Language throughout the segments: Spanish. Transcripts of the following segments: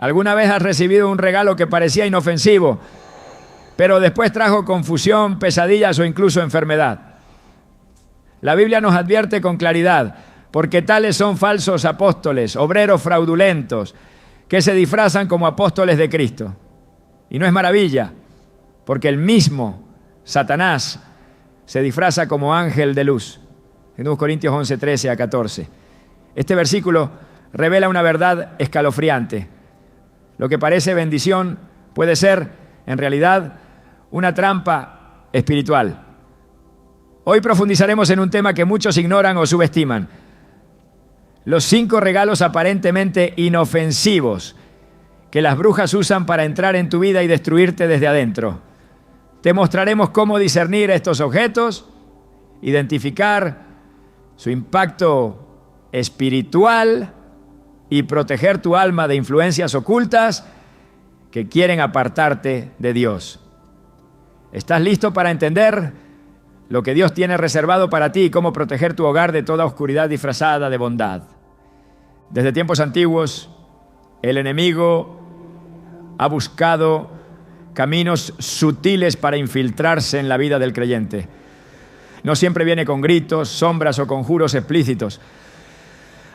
¿Alguna vez has recibido un regalo que parecía inofensivo, pero después trajo confusión, pesadillas o incluso enfermedad? La Biblia nos advierte con claridad, porque tales son falsos apóstoles, obreros fraudulentos, que se disfrazan como apóstoles de Cristo. Y no es maravilla, porque el mismo Satanás se disfraza como ángel de luz. En 2 Corintios 11, 13 a 14. Este versículo revela una verdad escalofriante. Lo que parece bendición puede ser, en realidad, una trampa espiritual. Hoy profundizaremos en un tema que muchos ignoran o subestiman: los 5 regalos aparentemente inofensivos que las brujas usan para entrar en tu vida y destruirte desde adentro. Te mostraremos cómo discernir estos objetos, identificar su impacto espiritual y proteger tu alma de influencias ocultas que quieren apartarte de Dios. ¿Estás listo para entender lo que Dios tiene reservado para ti y cómo proteger tu hogar de toda oscuridad disfrazada de bondad? Desde tiempos antiguos, el enemigo ha buscado caminos sutiles para infiltrarse en la vida del creyente. No siempre viene con gritos, sombras o conjuros explícitos.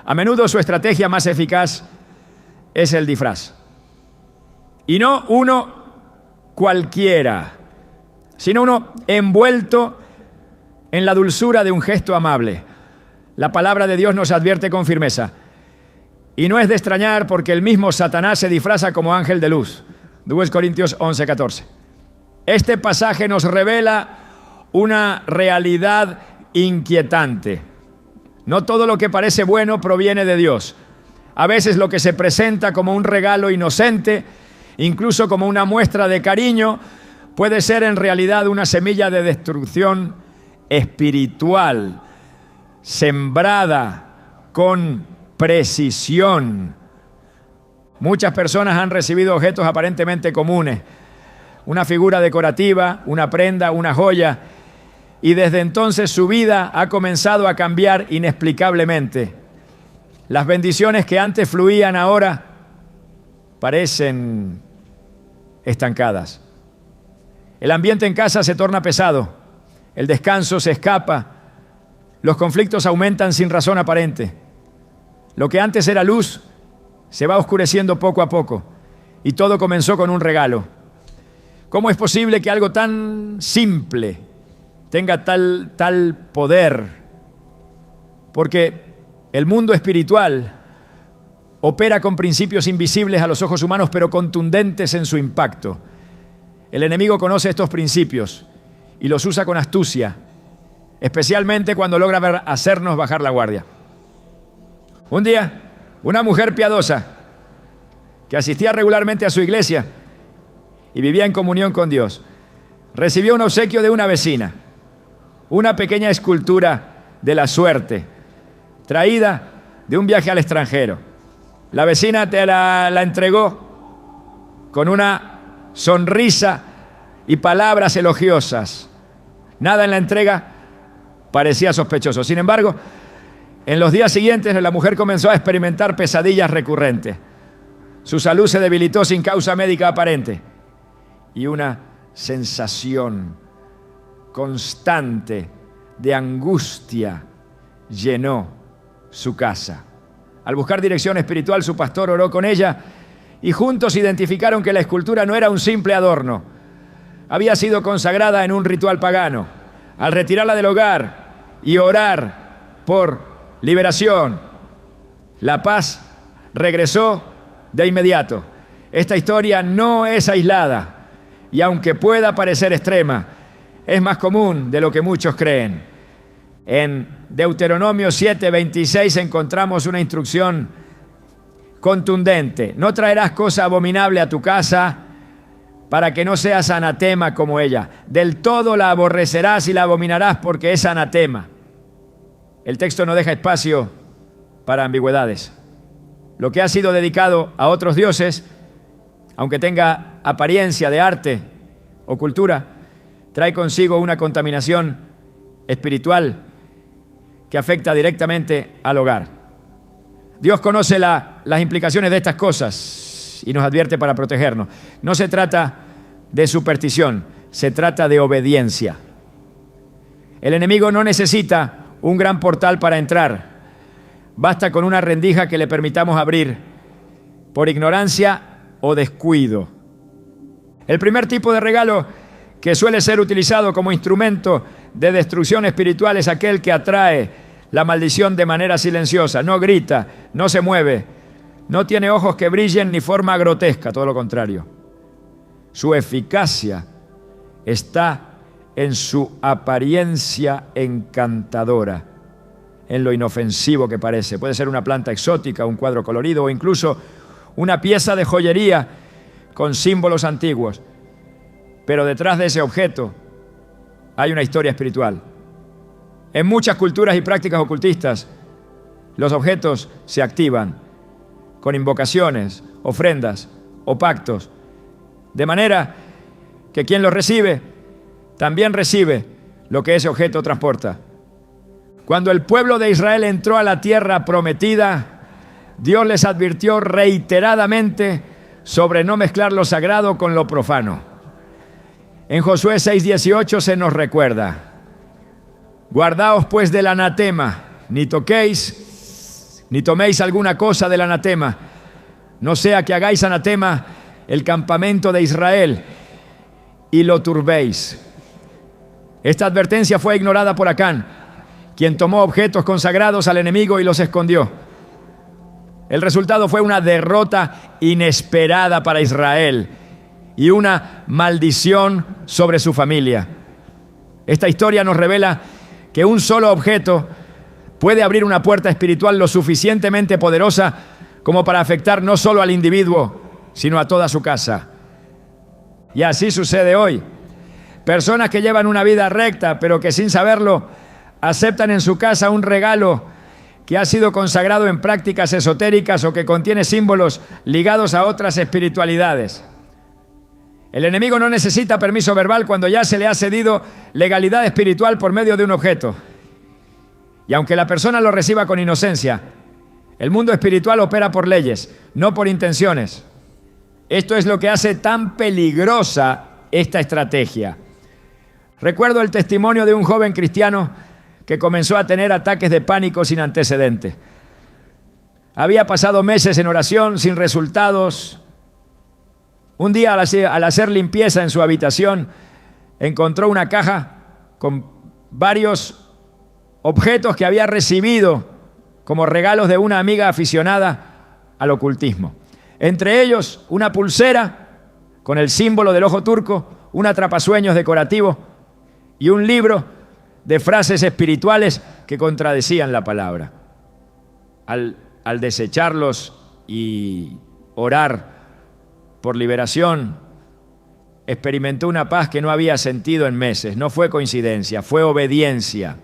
A menudo su estrategia más eficaz es el disfraz. Y no uno cualquiera, sino uno envuelto en la dulzura de un gesto amable. La palabra de Dios nos advierte con firmeza. Y no es de extrañar, porque el mismo Satanás se disfraza como ángel de luz. 2 Corintios 11, 14. Este pasaje nos revela una realidad inquietante. No todo lo que parece bueno proviene de Dios. A veces lo que se presenta como un regalo inocente, incluso como una muestra de cariño, puede ser en realidad una semilla de destrucción espiritual, sembrada con precisión. Muchas personas han recibido objetos aparentemente comunes, una figura decorativa, una prenda, una joya, y desde entonces su vida ha comenzado a cambiar inexplicablemente. Las bendiciones que antes fluían ahora parecen estancadas. El ambiente en casa se torna pesado, el descanso se escapa, los conflictos aumentan sin razón aparente. Lo que antes era luz se va oscureciendo poco a poco, y todo comenzó con un regalo. ¿Cómo es posible que algo tan simple tenga tal poder? Porque el mundo espiritual opera con principios invisibles a los ojos humanos, pero contundentes en su impacto. El enemigo conoce estos principios y los usa con astucia, especialmente cuando logra hacernos bajar la guardia. Un día, una mujer piadosa que asistía regularmente a su iglesia y vivía en comunión con Dios, recibió un obsequio de una vecina, una pequeña escultura de la suerte, traída de un viaje al extranjero. La vecina te la entregó con una sonrisa y palabras elogiosas. Nada en la entrega parecía sospechoso. Sin embargo, en los días siguientes la mujer comenzó a experimentar pesadillas recurrentes. Su salud se debilitó sin causa médica aparente y una sensación constante de angustia llenó su casa. Al buscar dirección espiritual, su pastor oró con ella y juntos identificaron que la escultura no era un simple adorno. Había sido consagrada en un ritual pagano. Al retirarla del hogar y orar por liberación, la paz regresó de inmediato. Esta historia no es aislada y aunque pueda parecer extrema, es más común de lo que muchos creen. En Deuteronomio 7:26 encontramos una instrucción contundente. No traerás cosa abominable a tu casa para que no seas anatema como ella. Del todo la aborrecerás y la abominarás porque es anatema. El texto no deja espacio para ambigüedades. Lo que ha sido dedicado a otros dioses, aunque tenga apariencia de arte o cultura, trae consigo una contaminación espiritual que afecta directamente al hogar. Dios conoce las implicaciones de estas cosas es y nos advierte para protegernos. No se trata de superstición, se trata de obediencia. El enemigo no necesita un gran portal para entrar. Basta con una rendija que le permitamos abrir por ignorancia o descuido. El primer tipo de regalo que suele ser utilizado como instrumento de destrucción espiritual es aquel que atrae la maldición de manera silenciosa. No grita, no se mueve, no tiene ojos que brillen ni forma grotesca, todo lo contrario. Su eficacia está en su apariencia encantadora, en lo inofensivo que parece. Puede ser una planta exótica, un cuadro colorido o incluso una pieza de joyería con símbolos antiguos. Pero detrás de ese objeto hay una historia espiritual. En muchas culturas y prácticas ocultistas, los objetos se activan con invocaciones, ofrendas o pactos, de manera que quien los recibe también recibe lo que ese objeto transporta. Cuando el pueblo de Israel entró a la tierra prometida, Dios les advirtió reiteradamente sobre no mezclar lo sagrado con lo profano. En Josué 6:18 se nos recuerda: guardaos pues del anatema, ni toquéis, ni toméis alguna cosa del anatema, no sea que hagáis anatema el campamento de Israel y lo turbéis. Esta advertencia fue ignorada por Acán, quien tomó objetos consagrados al enemigo y los escondió. El resultado fue una derrota inesperada para Israel y una maldición sobre su familia. Esta historia nos revela que un solo objeto puede abrir una puerta espiritual lo suficientemente poderosa como para afectar no solo al individuo, sino a toda su casa. Y así sucede hoy. Personas que llevan una vida recta, pero que sin saberlo aceptan en su casa un regalo que ha sido consagrado en prácticas esotéricas o que contiene símbolos ligados a otras espiritualidades. El enemigo no necesita permiso verbal cuando ya se le ha cedido legalidad espiritual por medio de un objeto. Y aunque la persona lo reciba con inocencia, el mundo espiritual opera por leyes, no por intenciones. Esto es lo que hace tan peligrosa esta estrategia. Recuerdo el testimonio de un joven cristiano que comenzó a tener ataques de pánico sin antecedentes. Había pasado meses en oración sin resultados. Un día, al hacer limpieza en su habitación, encontró una caja con varios objetos que había recibido como regalos de una amiga aficionada al ocultismo. Entre ellos, una pulsera con el símbolo del ojo turco, un atrapasueños decorativo y un libro de frases espirituales que contradecían la palabra. Al desecharlos y orar por liberación, experimentó una paz que no había sentido en meses. No fue coincidencia, fue obediencia.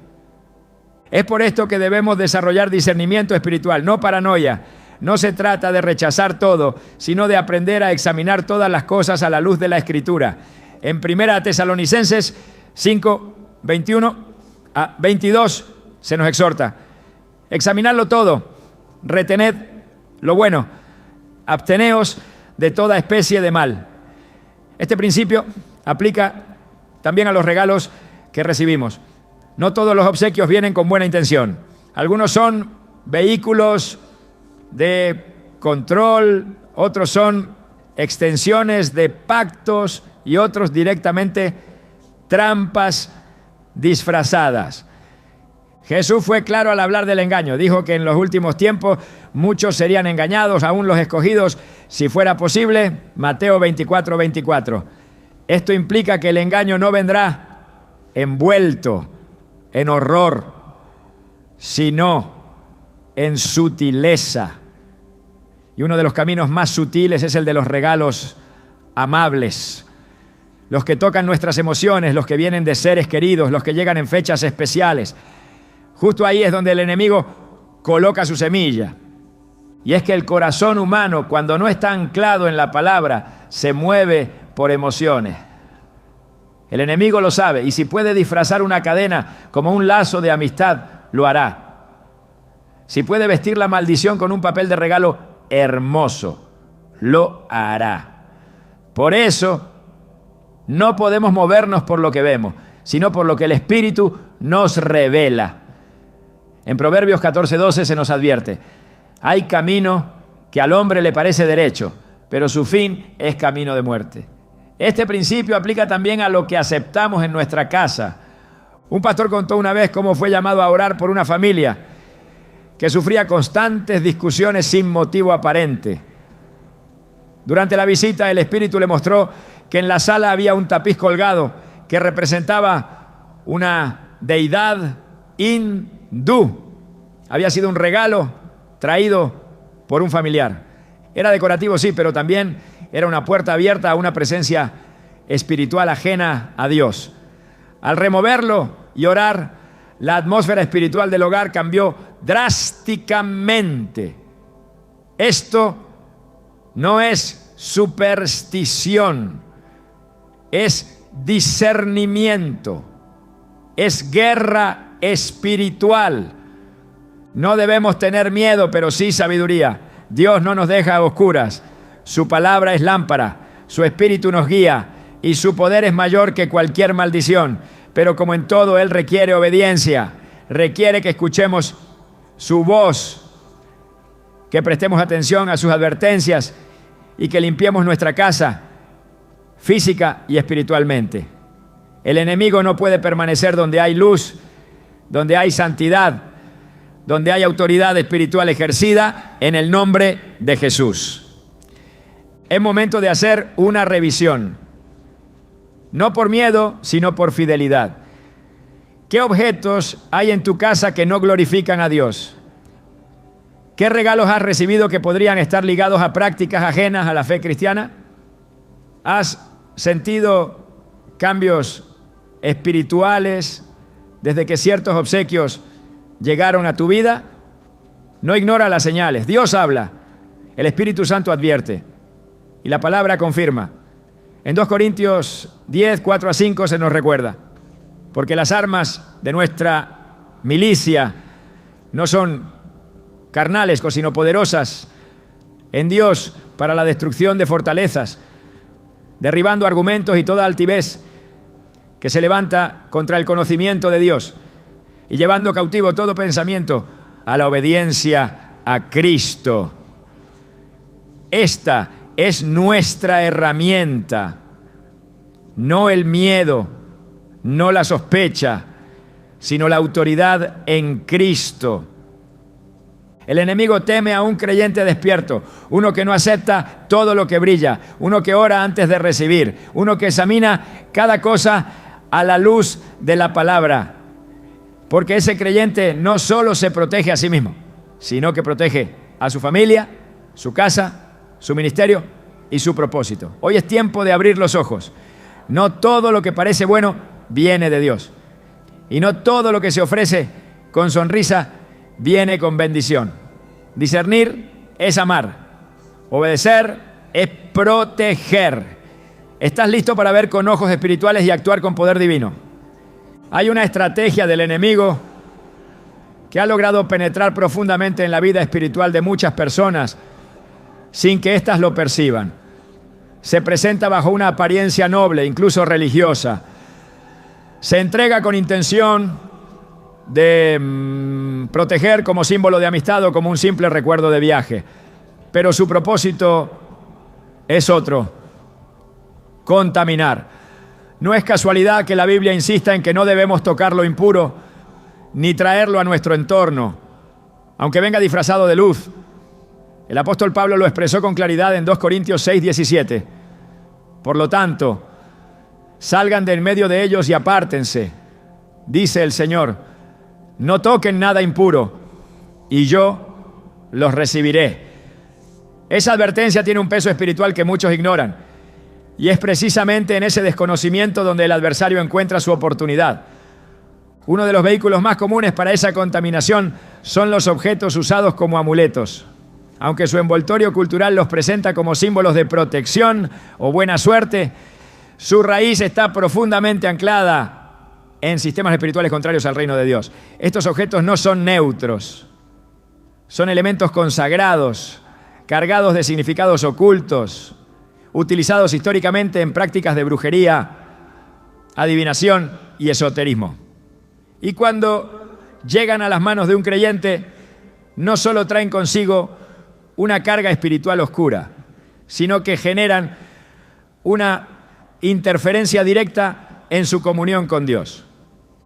Es por esto que debemos desarrollar discernimiento espiritual, no paranoia. No se trata de rechazar todo, sino de aprender a examinar todas las cosas a la luz de la Escritura. En 1 Tesalonicenses 5, 21 a 22 se nos exhorta: examinadlo todo, retened lo bueno, absteneos de toda especie de mal. Este principio aplica también a los regalos que recibimos. No todos los obsequios vienen con buena intención. Algunos son vehículos de control, otros son extensiones de pactos y otros directamente trampas disfrazadas. Jesús fue claro al hablar del engaño. Dijo que en los últimos tiempos muchos serían engañados, aún los escogidos, si fuera posible. Mateo 24, 24. Esto implica que el engaño no vendrá envuelto en horror, sino en sutileza. Y uno de los caminos más sutiles es el de los regalos amables, los que tocan nuestras emociones, los que vienen de seres queridos, los que llegan en fechas especiales. Justo ahí es donde el enemigo coloca su semilla. Y es que el corazón humano, cuando no está anclado en la palabra, se mueve por emociones. El enemigo lo sabe, y si puede disfrazar una cadena como un lazo de amistad, lo hará. Si puede vestir la maldición con un papel de regalo hermoso, lo hará. Por eso, no podemos movernos por lo que vemos, sino por lo que el Espíritu nos revela. En Proverbios 14:12 se nos advierte: hay camino que al hombre le parece derecho, pero su fin es camino de muerte. Este principio aplica también a lo que aceptamos en nuestra casa. Un pastor contó una vez cómo fue llamado a orar por una familia que sufría constantes discusiones sin motivo aparente. Durante la visita, el Espíritu le mostró que en la sala había un tapiz colgado que representaba una deidad hindú. Había sido un regalo traído por un familiar. Era decorativo, sí, pero también era una puerta abierta a una presencia espiritual ajena a Dios. Al removerlo y orar, la atmósfera espiritual del hogar cambió drásticamente. Esto no es superstición, es discernimiento, es guerra espiritual. No debemos tener miedo, pero sí sabiduría. Dios no nos deja a oscuras. Su palabra es lámpara, su espíritu nos guía y su poder es mayor que cualquier maldición. Pero como en todo, Él requiere obediencia, requiere que escuchemos su voz, que prestemos atención a sus advertencias y que limpiemos nuestra casa física y espiritualmente. El enemigo no puede permanecer donde hay luz, donde hay santidad, donde hay autoridad espiritual ejercida en el nombre de Jesús. Es momento de hacer una revisión, no por miedo, sino por fidelidad. ¿Qué objetos hay en tu casa que no glorifican a Dios? ¿Qué regalos has recibido que podrían estar ligados a prácticas ajenas a la fe cristiana? ¿Has sentido cambios espirituales desde que ciertos obsequios llegaron a tu vida? No ignora las señales. Dios habla, el Espíritu Santo advierte y la palabra confirma. En 2 Corintios 10, 4-5 se nos recuerda: porque las armas de nuestra milicia no son carnales, sino poderosas en Dios para la destrucción de fortalezas, derribando argumentos y toda altivez que se levanta contra el conocimiento de Dios y llevando cautivo todo pensamiento a la obediencia a Cristo. Esta es nuestra herramienta, no el miedo, no la sospecha, sino la autoridad en Cristo. El enemigo teme a un creyente despierto, uno que no acepta todo lo que brilla, uno que ora antes de recibir, uno que examina cada cosa a la luz de la palabra. Porque ese creyente no solo se protege a sí mismo, sino que protege a su familia, su casa, su ministerio y su propósito. Hoy es tiempo de abrir los ojos. No todo lo que parece bueno viene de Dios. Y no todo lo que se ofrece con sonrisa viene con bendición. Discernir es amar. Obedecer es proteger. ¿Estás listo para ver con ojos espirituales y actuar con poder divino? Hay una estrategia del enemigo que ha logrado penetrar profundamente en la vida espiritual de muchas personas sin que éstas lo perciban. Se presenta bajo una apariencia noble, incluso religiosa. Se entrega con intención de proteger como símbolo de amistad o como un simple recuerdo de viaje. Pero su propósito es otro: contaminar. No es casualidad que la Biblia insista en que no debemos tocar lo impuro ni traerlo a nuestro entorno, aunque venga disfrazado de luz. El apóstol Pablo lo expresó con claridad en 2 Corintios 6:17. Por lo tanto, salgan de en medio de ellos y apártense, dice el Señor. No toquen nada impuro, y yo los recibiré. Esa advertencia tiene un peso espiritual que muchos ignoran, y es precisamente en ese desconocimiento donde el adversario encuentra su oportunidad. Uno de los vehículos más comunes para esa contaminación son los objetos usados como amuletos. Aunque su envoltorio cultural los presenta como símbolos de protección o buena suerte, su raíz está profundamente anclada en sistemas espirituales contrarios al reino de Dios. Estos objetos no son neutros, son elementos consagrados cargados de significados ocultos, utilizados históricamente en prácticas de brujería, adivinación y esoterismo. Y cuando llegan a las manos de un creyente, no solo traen consigo una carga espiritual oscura, sino que generan una interferencia directa en su comunión con Dios.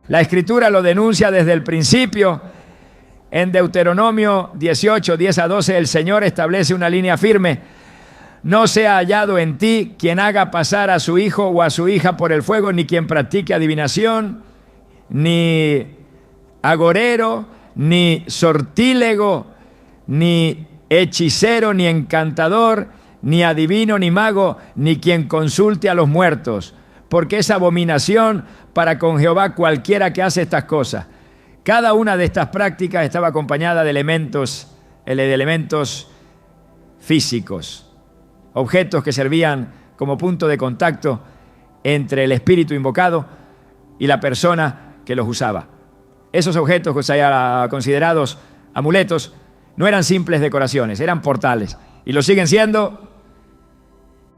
La Escritura lo denuncia desde el principio. En Deuteronomio 18, 10 a 12, el Señor establece una línea firme. No sea hallado en ti quien haga pasar a su hijo o a su hija por el fuego, ni quien practique adivinación, ni agorero, ni sortílego, ni hechicero, ni encantador, ni adivino, ni mago, ni quien consulte a los muertos, porque es abominación para con Jehová cualquiera que hace estas cosas. Cada una de estas prácticas estaba acompañada de elementos físicos, objetos que servían como punto de contacto entre el espíritu invocado y la persona que los usaba. Esos objetos, considerados amuletos, no eran simples decoraciones, eran portales, y lo siguen siendo.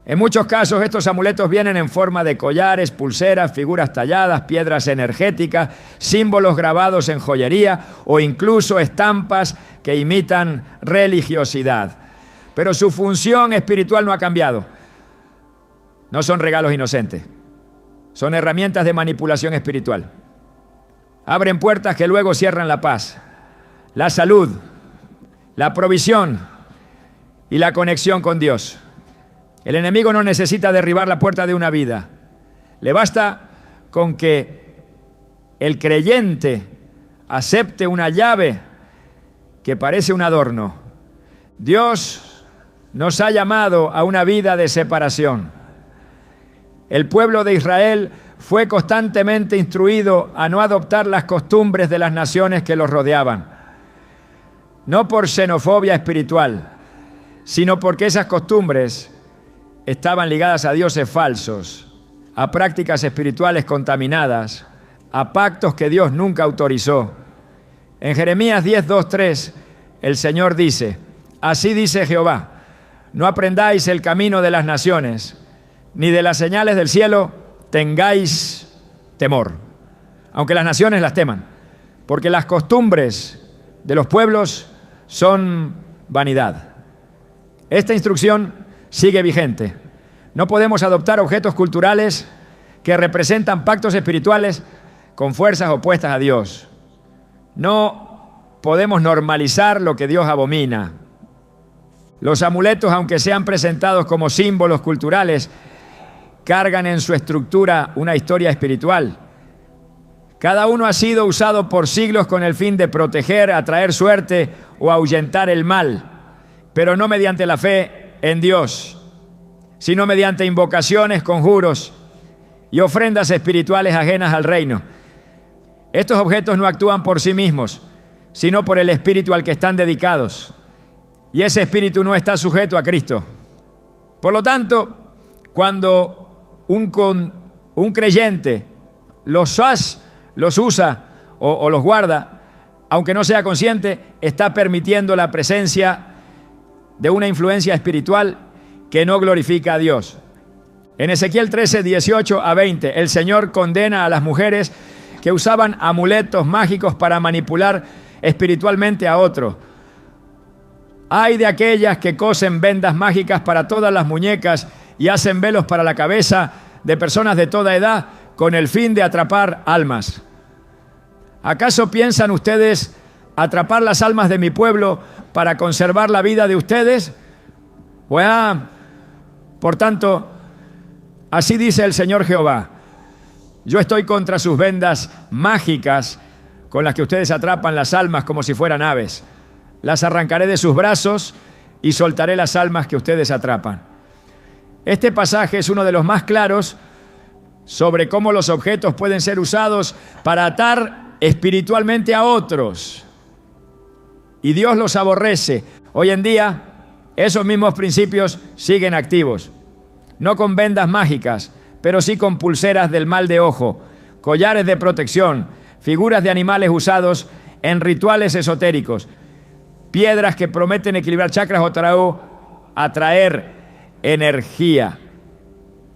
En muchos casos estos amuletos vienen en forma de collares, pulseras, figuras talladas, piedras energéticas, símbolos grabados en joyería o incluso estampas que imitan religiosidad. Pero su función espiritual no ha cambiado. No son regalos inocentes, son herramientas de manipulación espiritual. Abren puertas que luego cierran la paz, la salud, la provisión y la conexión con Dios. El enemigo no necesita derribar la puerta de una vida. Le basta con que el creyente acepte una llave que parece un adorno. Dios nos ha llamado a una vida de separación. El pueblo de Israel fue constantemente instruido a no adoptar las costumbres de las naciones que los rodeaban. No por xenofobia espiritual, sino porque esas costumbres estaban ligadas a dioses falsos, a prácticas espirituales contaminadas, a pactos que Dios nunca autorizó. En Jeremías 10, 2, 3, el Señor dice: así dice Jehová, no aprendáis el camino de las naciones, ni de las señales del cielo tengáis temor, aunque las naciones las teman, porque las costumbres de los pueblos son vanidad. Esta instrucción sigue vigente. No podemos adoptar objetos culturales que representan pactos espirituales con fuerzas opuestas a Dios. No podemos normalizar lo que Dios abomina. Los amuletos, aunque sean presentados como símbolos culturales, cargan en su estructura una historia espiritual. Cada uno ha sido usado por siglos con el fin de proteger, atraer suerte o ahuyentar el mal, pero no mediante la fe en Dios, sino mediante invocaciones, conjuros y ofrendas espirituales ajenas al reino. Estos objetos no actúan por sí mismos, sino por el espíritu al que están dedicados, y ese espíritu no está sujeto a Cristo. Por lo tanto, cuando un creyente los usa o los guarda, aunque no sea consciente, está permitiendo la presencia de una influencia espiritual que no glorifica a Dios. En Ezequiel 13, 18 a 20, el Señor condena a las mujeres que usaban amuletos mágicos para manipular espiritualmente a otros. Ay de aquellas que cosen vendas mágicas para todas las muñecas y hacen velos para la cabeza de personas de toda edad con el fin de atrapar almas. ¿Acaso piensan ustedes atrapar las almas de mi pueblo para conservar la vida de ustedes? Bueno, por tanto, así dice el Señor Jehová: yo estoy contra sus vendas mágicas con las que ustedes atrapan las almas como si fueran aves. Las arrancaré de sus brazos y soltaré las almas que ustedes atrapan. Este pasaje es uno de los más claros sobre cómo los objetos pueden ser usados para atar espiritualmente a otros. Y Dios los aborrece. Hoy en día, esos mismos principios siguen activos. No con vendas mágicas, pero sí con pulseras del mal de ojo, collares de protección, figuras de animales usados en rituales esotéricos, piedras que prometen equilibrar chakras o tarot atraer energía.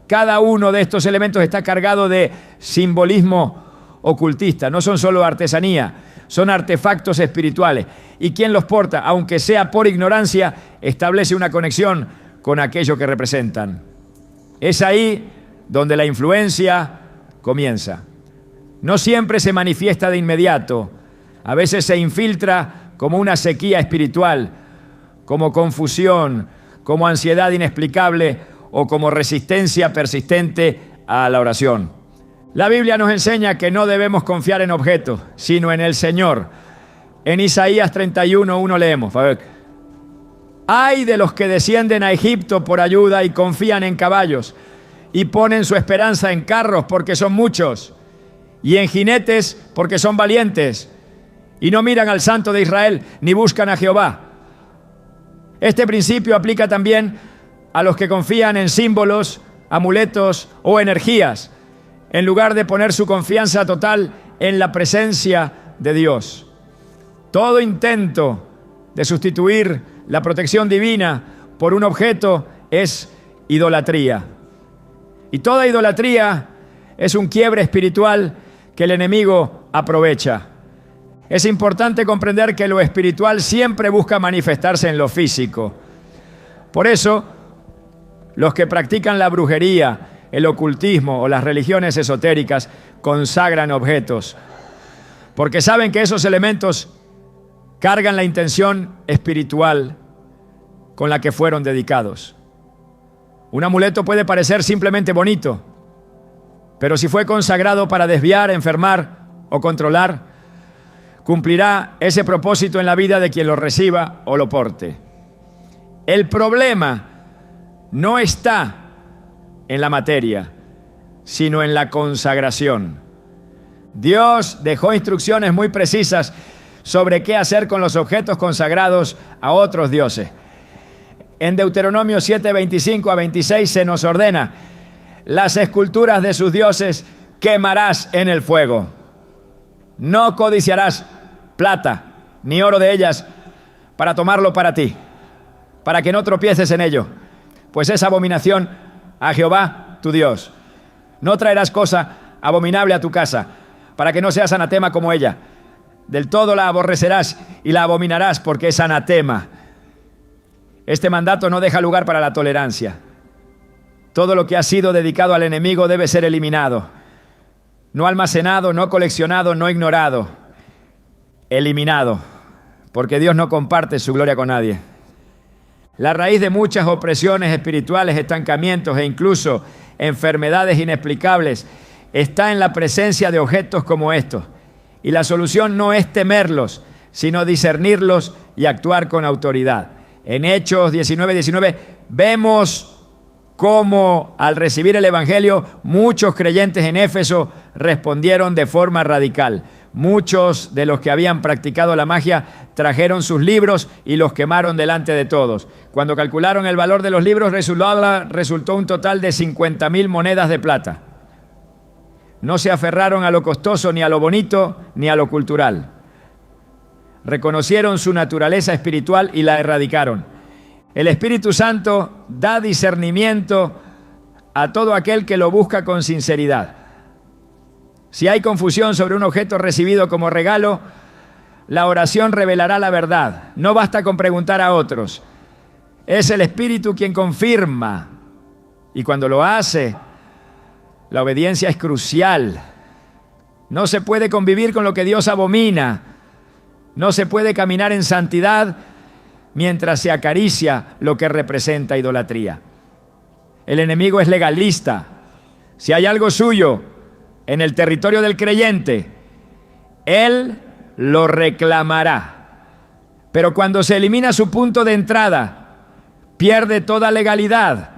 Cada uno de estos elementos está cargado de simbolismo ocultista. No son solo artesanía, son artefactos espirituales. Y quien los porta, aunque sea por ignorancia, establece una conexión con aquello que representan. Es ahí donde la influencia comienza. No siempre se manifiesta de inmediato. A veces se infiltra como una sequía espiritual, como confusión, como ansiedad inexplicable o como resistencia persistente a la oración. La Biblia nos enseña que no debemos confiar en objetos, sino en el Señor. En Isaías 31:1 leemos, a ver. Ay de los que descienden a Egipto por ayuda y confían en caballos y ponen su esperanza en carros porque son muchos y en jinetes porque son valientes y no miran al Santo de Israel ni buscan a Jehová. Este principio aplica también a los que confían en símbolos, amuletos o energías, en lugar de poner su confianza total en la presencia de Dios. Todo intento de sustituir la protección divina por un objeto es idolatría. Y toda idolatría es un quiebre espiritual que el enemigo aprovecha. Es importante comprender que lo espiritual siempre busca manifestarse en lo físico. Por eso, los que practican la brujería, el ocultismo o las religiones esotéricas consagran objetos, porque saben que esos elementos cargan la intención espiritual con la que fueron dedicados. Un amuleto puede parecer simplemente bonito, pero si fue consagrado para desviar, enfermar o controlar, cumplirá ese propósito en la vida de quien lo reciba o lo porte. El problema no está en la materia, sino en la consagración. Dios dejó instrucciones muy precisas sobre qué hacer con los objetos consagrados a otros dioses. En Deuteronomio 7:25-26 se nos ordena: las esculturas de sus dioses quemarás en el fuego. No codiciarás plata ni oro de ellas para tomarlo para ti, para que no tropieces en ello, pues es abominación a Jehová tu Dios. No traerás cosa abominable a tu casa, para que no seas anatema como ella. Del todo la aborrecerás y la abominarás, porque es anatema. Este mandato no deja lugar para la tolerancia. Todo lo que ha sido dedicado al enemigo debe ser eliminado. No almacenado, no coleccionado, no ignorado. Eliminado, porque Dios no comparte su gloria con nadie. La raíz de muchas opresiones espirituales, estancamientos e incluso enfermedades inexplicables está en la presencia de objetos como estos. Y la solución no es temerlos, sino discernirlos y actuar con autoridad. En Hechos 19:19 vemos cómo al recibir el Evangelio muchos creyentes en Éfeso respondieron de forma radical. Muchos de los que habían practicado la magia trajeron sus libros y los quemaron delante de todos. Cuando calcularon el valor de los libros, resultó un total de 50,000 monedas de plata. No se aferraron a lo costoso, ni a lo bonito, ni a lo cultural. Reconocieron su naturaleza espiritual y la erradicaron. El Espíritu Santo da discernimiento a todo aquel que lo busca con sinceridad. Si hay confusión sobre un objeto recibido como regalo, la oración revelará la verdad. No basta con preguntar a otros. Es el Espíritu quien confirma. Y cuando lo hace, la obediencia es crucial. No se puede convivir con lo que Dios abomina. No se puede caminar en santidad mientras se acaricia lo que representa idolatría. El enemigo es legalista. Si hay algo suyo en el territorio del creyente, él lo reclamará. Pero cuando se elimina su punto de entrada, pierde toda legalidad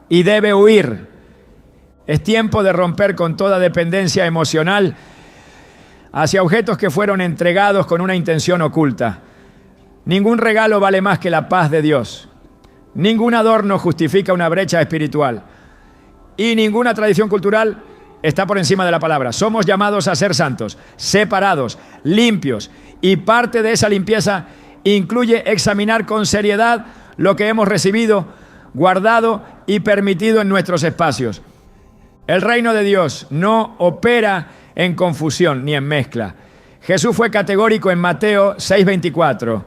y debe huir. Es tiempo de romper con toda dependencia emocional hacia objetos que fueron entregados con una intención oculta. Ningún regalo vale más que la paz de Dios. Ningún adorno justifica una brecha espiritual. Y ninguna tradición cultural está por encima de la palabra. Somos llamados a ser santos, separados, limpios. Y parte de esa limpieza incluye examinar con seriedad lo que hemos recibido, guardado y permitido en nuestros espacios. El reino de Dios no opera en confusión ni en mezcla. Jesús fue categórico en Mateo 6:24.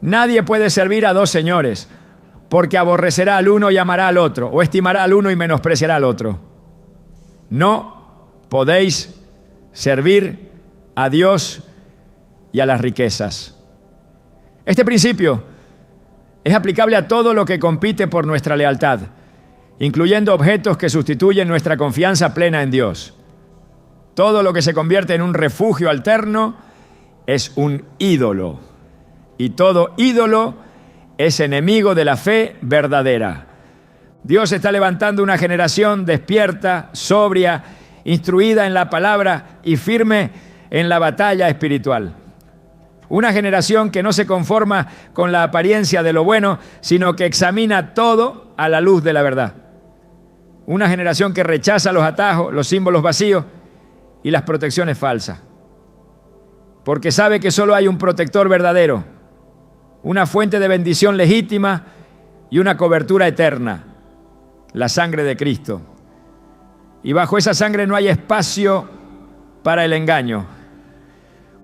Nadie puede servir a dos señores, porque aborrecerá al uno y amará al otro, o estimará al uno y menospreciará al otro. No podéis servir a Dios y a las riquezas. Este principio es aplicable a todo lo que compite por nuestra lealtad, incluyendo objetos que sustituyen nuestra confianza plena en Dios. Todo lo que se convierte en un refugio alterno es un ídolo, y todo ídolo es enemigo de la fe verdadera. Dios está levantando una generación despierta, sobria, instruida en la palabra y firme en la batalla espiritual. Una generación que no se conforma con la apariencia de lo bueno, sino que examina todo a la luz de la verdad. Una generación que rechaza los atajos, los símbolos vacíos y las protecciones falsas. Porque sabe que solo hay un protector verdadero, una fuente de bendición legítima y una cobertura eterna, la sangre de Cristo. Y bajo esa sangre no hay espacio para el engaño.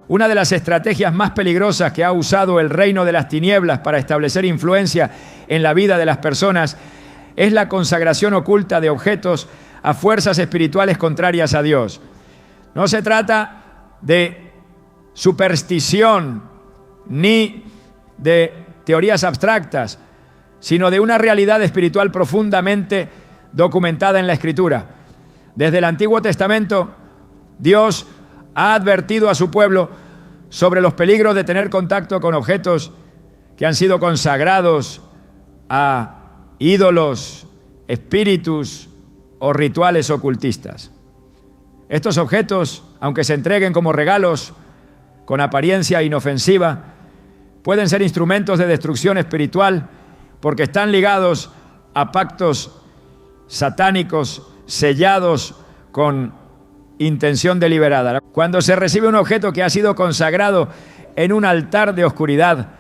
Una de las estrategias más peligrosas que ha usado el reino de las tinieblas para establecer influencia en la vida de las personas es la consagración oculta de objetos a fuerzas espirituales contrarias a Dios. No se trata de superstición ni de teorías abstractas, sino de una realidad espiritual profundamente documentada en la Escritura. Desde el Antiguo Testamento, Dios ha advertido a su pueblo sobre los peligros de tener contacto con objetos que han sido consagrados a ídolos, espíritus o rituales ocultistas. Estos objetos, aunque se entreguen como regalos con apariencia inofensiva, pueden ser instrumentos de destrucción espiritual porque están ligados a pactos satánicos sellados con intención deliberada. Cuando se recibe un objeto que ha sido consagrado en un altar de oscuridad,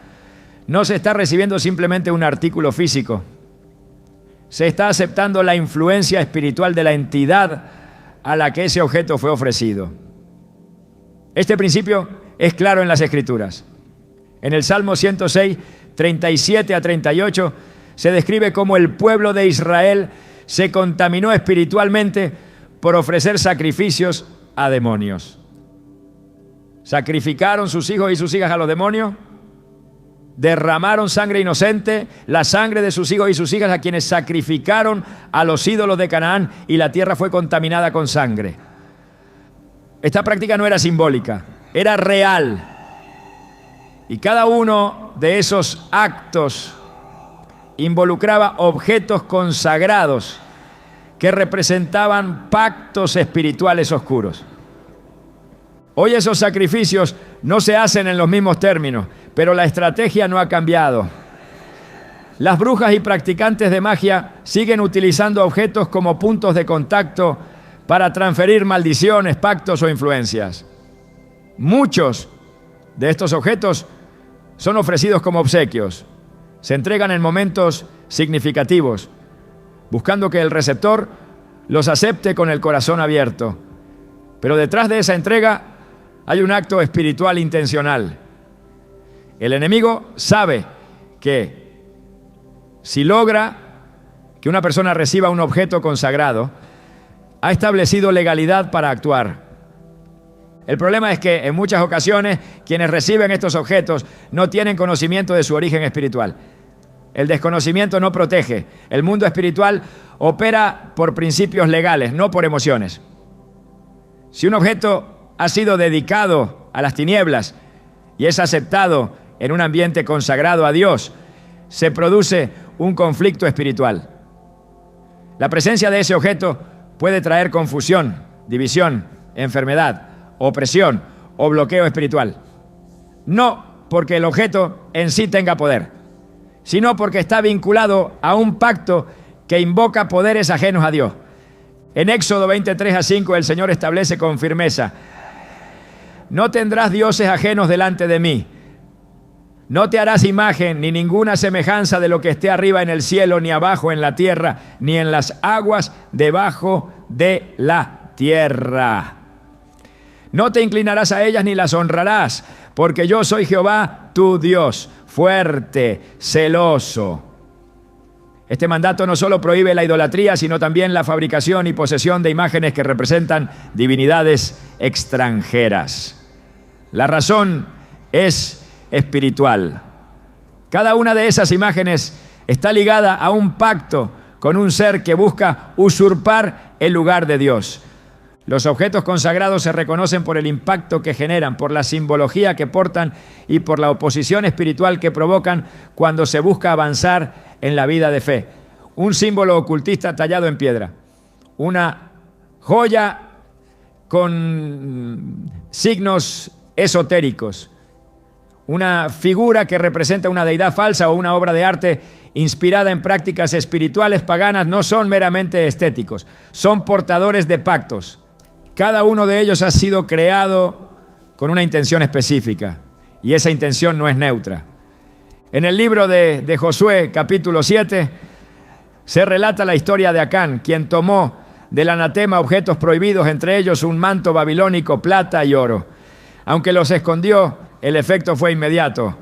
no se está recibiendo simplemente un artículo físico. Se está aceptando la influencia espiritual de la entidad a la que ese objeto fue ofrecido. Este principio es claro en las Escrituras. En el Salmo 106, 37 a 38, se describe cómo el pueblo de Israel se contaminó espiritualmente por ofrecer sacrificios a demonios. Sacrificaron sus hijos y sus hijas a los demonios, derramaron sangre inocente, la sangre de sus hijos y sus hijas a quienes sacrificaron a los ídolos de Canaán, y la tierra fue contaminada con sangre. Esta práctica no era simbólica, era real. Y cada uno de esos actos involucraba objetos consagrados que representaban pactos espirituales oscuros. Hoy esos sacrificios no se hacen en los mismos términos, pero la estrategia no ha cambiado. Las brujas y practicantes de magia siguen utilizando objetos como puntos de contacto para transferir maldiciones, pactos o influencias. Muchos de estos objetos son ofrecidos como obsequios. Se entregan en momentos significativos, buscando que el receptor los acepte con el corazón abierto. Pero detrás de esa entrega hay un acto espiritual intencional. El enemigo sabe que si logra que una persona reciba un objeto consagrado, ha establecido legalidad para actuar. El problema es que en muchas ocasiones quienes reciben estos objetos no tienen conocimiento de su origen espiritual. El desconocimiento no protege. El mundo espiritual opera por principios legales, no por emociones. Si un objeto ha sido dedicado a las tinieblas y es aceptado en un ambiente consagrado a Dios, se produce un conflicto espiritual. La presencia de ese objeto puede traer confusión, división, enfermedad, opresión o bloqueo espiritual. No porque el objeto en sí tenga poder, sino porque está vinculado a un pacto que invoca poderes ajenos a Dios. En Éxodo 23:5 el Señor establece con firmeza: no tendrás dioses ajenos delante de mí. No te harás imagen ni ninguna semejanza de lo que esté arriba en el cielo, ni abajo en la tierra, ni en las aguas debajo de la tierra. No te inclinarás a ellas ni las honrarás, porque yo soy Jehová tu Dios, fuerte, celoso. Este mandato no solo prohíbe la idolatría, sino también la fabricación y posesión de imágenes que representan divinidades extranjeras. La razón es espiritual. Cada una de esas imágenes está ligada a un pacto con un ser que busca usurpar el lugar de Dios. Los objetos consagrados se reconocen por el impacto que generan, por la simbología que portan y por la oposición espiritual que provocan cuando se busca avanzar en la vida de fe. Un símbolo ocultista tallado en piedra, una joya con signos esotéricos, una figura que representa una deidad falsa o una obra de arte inspirada en prácticas espirituales paganas no son meramente estéticos, son portadores de pactos. Cada uno de ellos ha sido creado con una intención específica y esa intención no es neutra. En el libro de Josué, capítulo 7, se relata la historia de Acán, quien tomó del anatema objetos prohibidos, entre ellos un manto babilónico, plata y oro. Aunque los escondió, el efecto fue inmediato.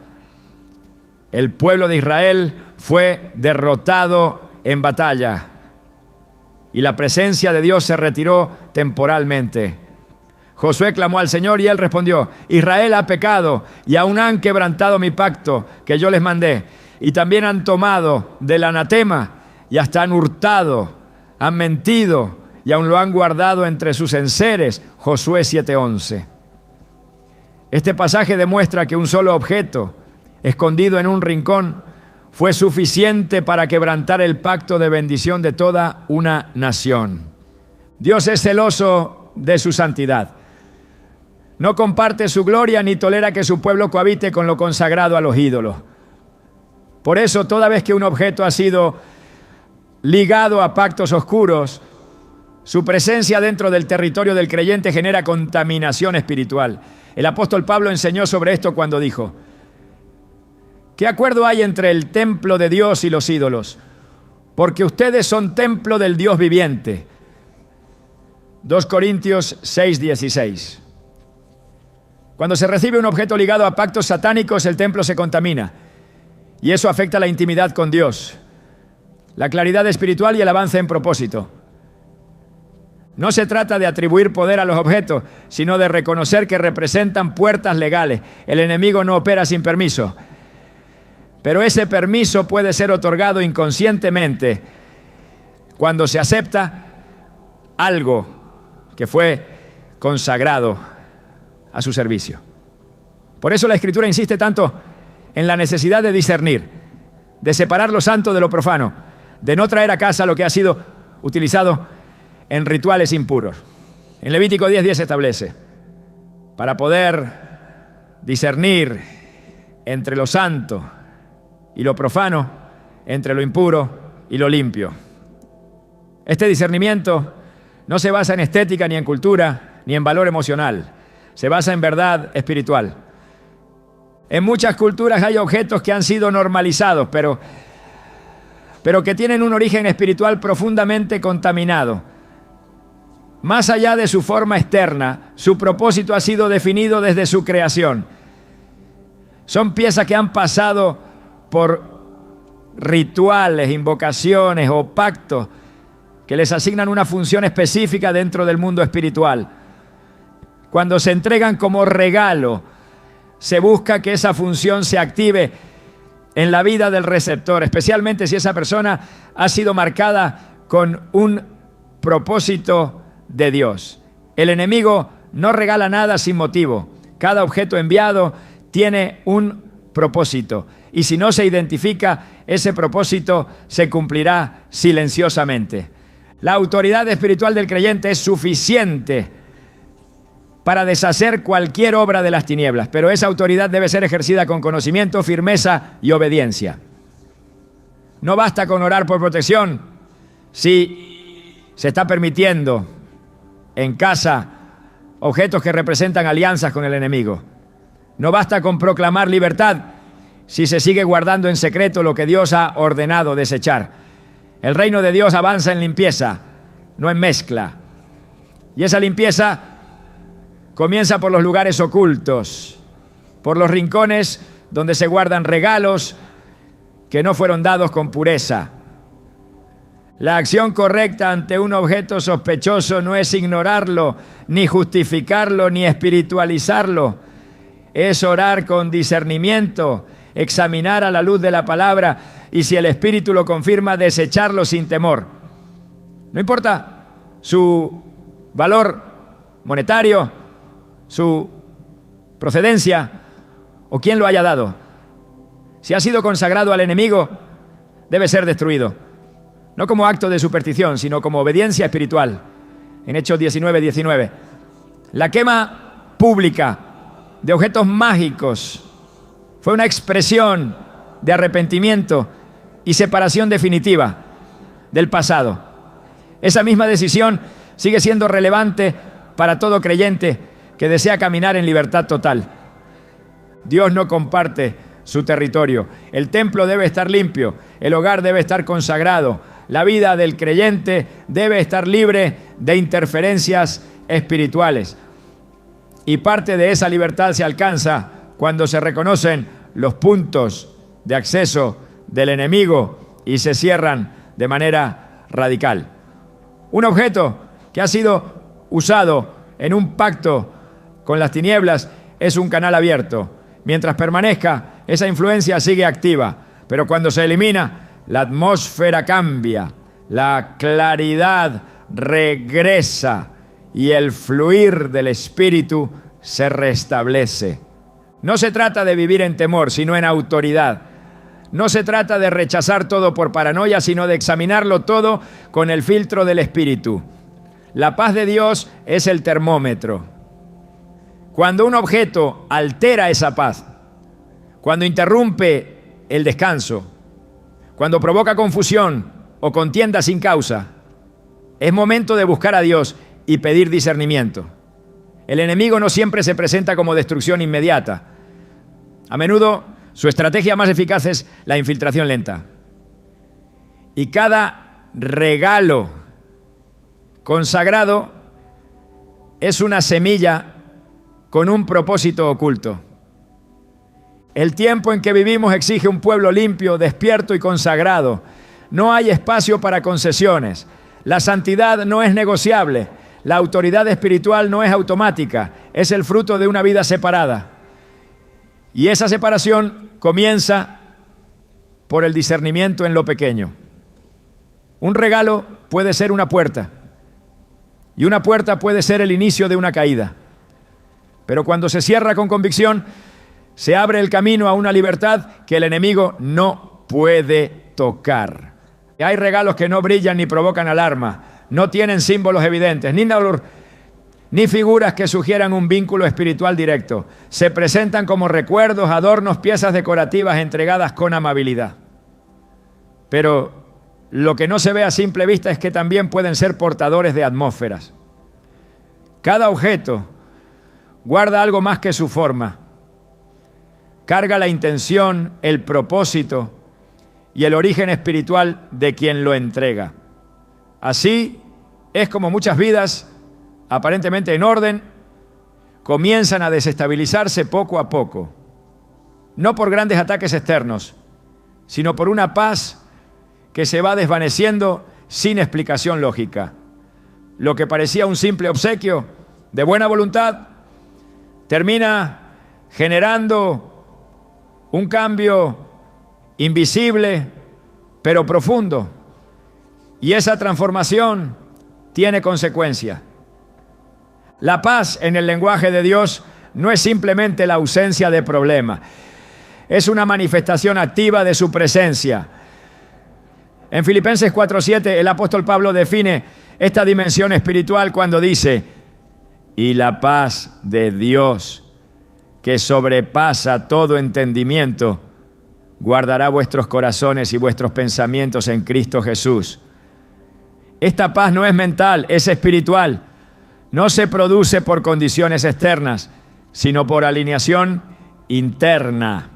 El pueblo de Israel fue derrotado en batalla y la presencia de Dios se retiró temporalmente. Josué clamó al Señor y él respondió: Israel ha pecado y aún han quebrantado mi pacto que yo les mandé, y también han tomado del anatema y hasta han hurtado, han mentido y aún lo han guardado entre sus enseres. Josué 7:11. Este pasaje demuestra que un solo objeto escondido en un rincón fue suficiente para quebrantar el pacto de bendición de toda una nación. Dios es celoso de su santidad. No comparte su gloria ni tolera que su pueblo cohabite con lo consagrado a los ídolos. Por eso, toda vez que un objeto ha sido ligado a pactos oscuros, su presencia dentro del territorio del creyente genera contaminación espiritual. El apóstol Pablo enseñó sobre esto cuando dijo: ¿qué acuerdo hay entre el templo de Dios y los ídolos? Porque ustedes son templo del Dios viviente. 2 Corintios 6:16. Cuando se recibe un objeto ligado a pactos satánicos, el templo se contamina. Y eso afecta la intimidad con Dios, la claridad espiritual y el avance en propósito. No se trata de atribuir poder a los objetos, sino de reconocer que representan puertas legales. El enemigo no opera sin permiso. Pero ese permiso puede ser otorgado inconscientemente cuando se acepta algo que fue consagrado a su servicio. Por eso la Escritura insiste tanto en la necesidad de discernir, de separar lo santo de lo profano, de no traer a casa lo que ha sido utilizado en rituales impuros. En Levítico 10:10 se establece: para poder discernir entre lo santo y lo profano, entre lo impuro y lo limpio. Este discernimiento no se basa en estética, ni en cultura, ni en valor emocional. Se basa en verdad espiritual. En muchas culturas hay objetos que han sido normalizados, pero que tienen un origen espiritual profundamente contaminado. Más allá de su forma externa, su propósito ha sido definido desde su creación. Son piezas que han pasado por rituales, invocaciones o pactos que les asignan una función específica dentro del mundo espiritual. Cuando se entregan como regalo, se busca que esa función se active en la vida del receptor, especialmente si esa persona ha sido marcada con un propósito de Dios. El enemigo no regala nada sin motivo. Cada objeto enviado tiene un propósito, y si no se identifica, ese propósito se cumplirá silenciosamente. La autoridad espiritual del creyente es suficiente para deshacer cualquier obra de las tinieblas, pero esa autoridad debe ser ejercida con conocimiento, firmeza y obediencia. No basta con orar por protección si se está permitiendo en casa objetos que representan alianzas con el enemigo. No basta con proclamar libertad si se sigue guardando en secreto lo que Dios ha ordenado desechar. El reino de Dios avanza en limpieza, no en mezcla. Y esa limpieza comienza por los lugares ocultos, por los rincones donde se guardan regalos que no fueron dados con pureza. La acción correcta ante un objeto sospechoso no es ignorarlo, ni justificarlo, ni espiritualizarlo. Es orar con discernimiento, examinar a la luz de la palabra y, si el Espíritu lo confirma, desecharlo sin temor. No importa su valor monetario, su procedencia o quién lo haya dado. Si ha sido consagrado al enemigo, debe ser destruido. No como acto de superstición, sino como obediencia espiritual. En Hechos 19:19. La quema pública de objetos mágicos fue una expresión de arrepentimiento y separación definitiva del pasado. Esa misma decisión sigue siendo relevante para todo creyente que desea caminar en libertad total. Dios no comparte su territorio. El templo debe estar limpio, el hogar debe estar consagrado, la vida del creyente debe estar libre de interferencias espirituales. Y parte de esa libertad se alcanza cuando se reconocen los puntos de acceso del enemigo y se cierran de manera radical. Un objeto que ha sido usado en un pacto con las tinieblas es un canal abierto. Mientras permanezca, esa influencia sigue activa, pero cuando se elimina, la atmósfera cambia, la claridad regresa y el fluir del Espíritu se restablece. No se trata de vivir en temor, sino en autoridad. No se trata de rechazar todo por paranoia, sino de examinarlo todo con el filtro del Espíritu. La paz de Dios es el termómetro. Cuando un objeto altera esa paz, cuando interrumpe el descanso, cuando provoca confusión o contienda sin causa, es momento de buscar a Dios y pedir discernimiento. El enemigo no siempre se presenta como destrucción inmediata. A menudo su estrategia más eficaz es la infiltración lenta. Y cada regalo consagrado es una semilla con un propósito oculto. El tiempo en que vivimos exige un pueblo limpio, despierto y consagrado. No hay espacio para concesiones. La santidad no es negociable. La autoridad espiritual no es automática. Es el fruto de una vida separada. Y esa separación comienza por el discernimiento en lo pequeño. Un regalo puede ser una puerta. Y una puerta puede ser el inicio de una caída. Pero cuando se cierra con convicción, se abre el camino a una libertad que el enemigo no puede tocar. Hay regalos que no brillan ni provocan alarma, no tienen símbolos evidentes, ni figuras que sugieran un vínculo espiritual directo. Se presentan como recuerdos, adornos, piezas decorativas entregadas con amabilidad. Pero lo que no se ve a simple vista es que también pueden ser portadores de atmósferas. Cada objeto guarda algo más que su forma. Carga la intención, el propósito y el origen espiritual de quien lo entrega. Así es como muchas vidas, aparentemente en orden, comienzan a desestabilizarse poco a poco. No por grandes ataques externos, sino por una paz que se va desvaneciendo sin explicación lógica. Lo que parecía un simple obsequio de buena voluntad termina generando un cambio invisible, pero profundo. Y esa transformación tiene consecuencias. La paz en el lenguaje de Dios no es simplemente la ausencia de problemas. Es una manifestación activa de su presencia. En Filipenses 4:7, el apóstol Pablo define esta dimensión espiritual cuando dice: y la paz de Dios, que sobrepasa todo entendimiento, guardará vuestros corazones y vuestros pensamientos en Cristo Jesús. Esta paz no es mental, es espiritual. No se produce por condiciones externas, sino por alineación interna.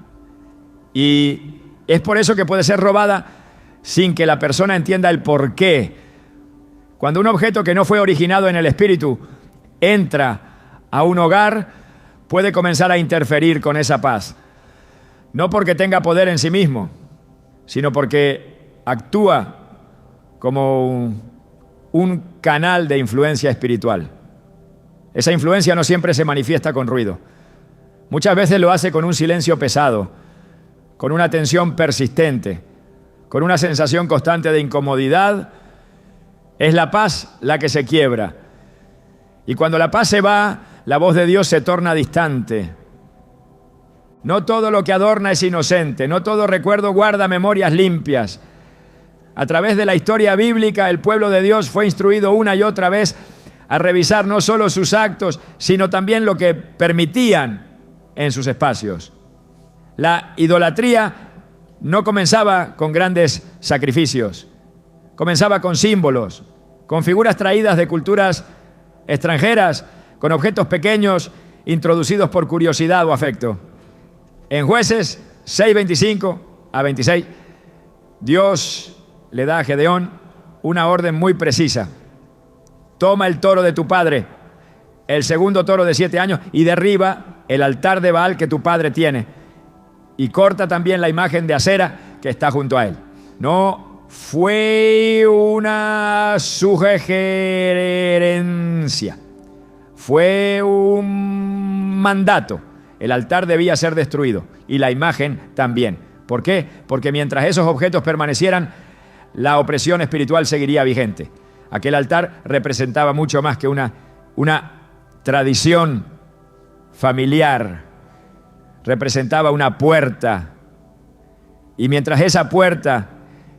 Y es por eso que puede ser robada sin que la persona entienda el porqué. Cuando un objeto que no fue originado en el espíritu entra a un hogar, puede comenzar a interferir con esa paz. No porque tenga poder en sí mismo, sino porque actúa como un canal de influencia espiritual. Esa influencia no siempre se manifiesta con ruido. Muchas veces lo hace con un silencio pesado, con una tensión persistente, con una sensación constante de incomodidad. Es la paz la que se quiebra. Y cuando la paz se va, la voz de Dios se torna distante. No todo lo que adorna es inocente, no todo recuerdo guarda memorias limpias. A través de la historia bíblica, el pueblo de Dios fue instruido una y otra vez a revisar no solo sus actos, sino también lo que permitían en sus espacios. La idolatría no comenzaba con grandes sacrificios, comenzaba con símbolos, con figuras traídas de culturas extranjeras, con objetos pequeños introducidos por curiosidad o afecto. En Jueces 6:25 a 26, Dios le da a Gedeón una orden muy precisa. Toma el toro de tu padre, el segundo toro de 7 años, y derriba el altar de Baal que tu padre tiene. Y corta también la imagen de Acera que está junto a él. No fue una sugerencia, fue un mandato. El altar debía ser destruido y la imagen también. ¿Por qué? Porque mientras esos objetos permanecieran, la opresión espiritual seguiría vigente. Aquel altar representaba mucho más que una tradición familiar. Representaba una puerta. Y mientras esa puerta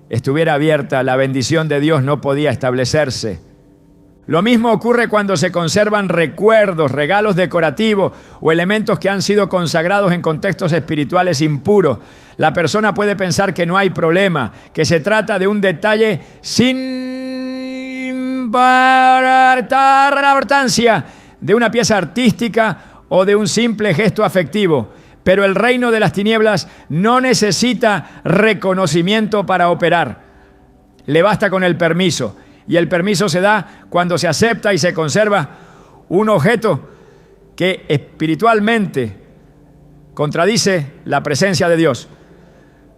estuviera abierta, la bendición de Dios no podía establecerse. Lo mismo ocurre cuando se conservan recuerdos, regalos decorativos o elementos que han sido consagrados en contextos espirituales impuros. La persona puede pensar que no hay problema, que se trata de un detalle sin importar la importancia de una pieza artística o de un simple gesto afectivo. Pero el reino de las tinieblas no necesita reconocimiento para operar. Le basta con el permiso. Y el permiso se da cuando se acepta y se conserva un objeto que espiritualmente contradice la presencia de Dios.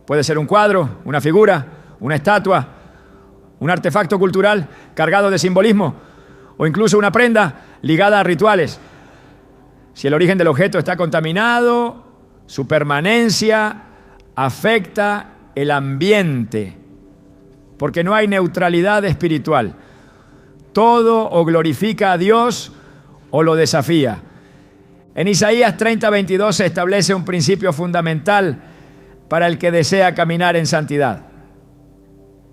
Puede ser un cuadro, una figura, una estatua, un artefacto cultural cargado de simbolismo o incluso una prenda ligada a rituales. Si el origen del objeto está contaminado, su permanencia afecta el ambiente, porque no hay neutralidad espiritual. Todo o glorifica a Dios o lo desafía. En Isaías 30:22 se establece un principio fundamental para el que desea caminar en santidad.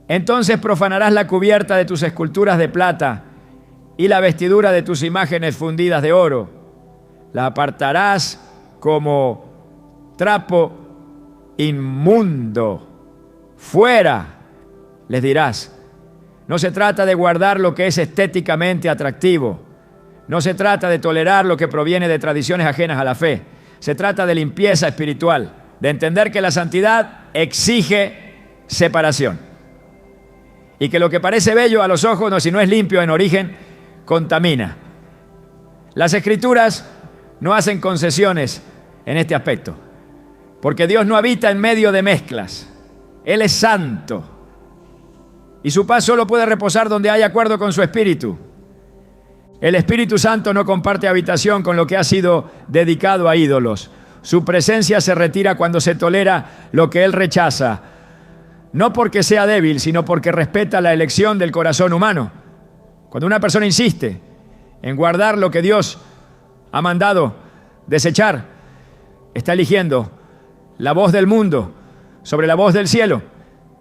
Entonces profanarás la cubierta de tus esculturas de plata y la vestidura de tus imágenes fundidas de oro. La apartarás como trapo inmundo. Fuera, les dirás. No se trata de guardar lo que es estéticamente atractivo. No se trata de tolerar lo que proviene de tradiciones ajenas a la fe. Se trata de limpieza espiritual, de entender que la santidad exige separación. Y que lo que parece bello a los ojos, si no es limpio en origen, contamina. Las Escrituras no hacen concesiones en este aspecto, porque Dios no habita en medio de mezclas. Él es santo. Y su paz solo puede reposar donde hay acuerdo con su Espíritu. El Espíritu Santo no comparte habitación con lo que ha sido dedicado a ídolos. Su presencia se retira cuando se tolera lo que Él rechaza. No porque sea débil, sino porque respeta la elección del corazón humano. Cuando una persona insiste en guardar lo que Dios ha mandado desechar, está eligiendo la voz del mundo sobre la voz del cielo.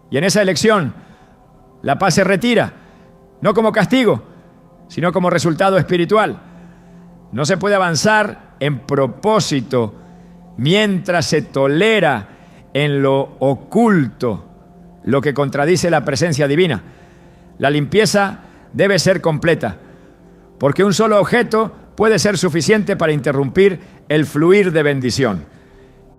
Y en esa elección, la paz se retira, no como castigo, sino como resultado espiritual. No se puede avanzar en propósito mientras se tolera en lo oculto lo que contradice la presencia divina. La limpieza debe ser completa, porque un solo objeto puede ser suficiente para interrumpir el fluir de bendición.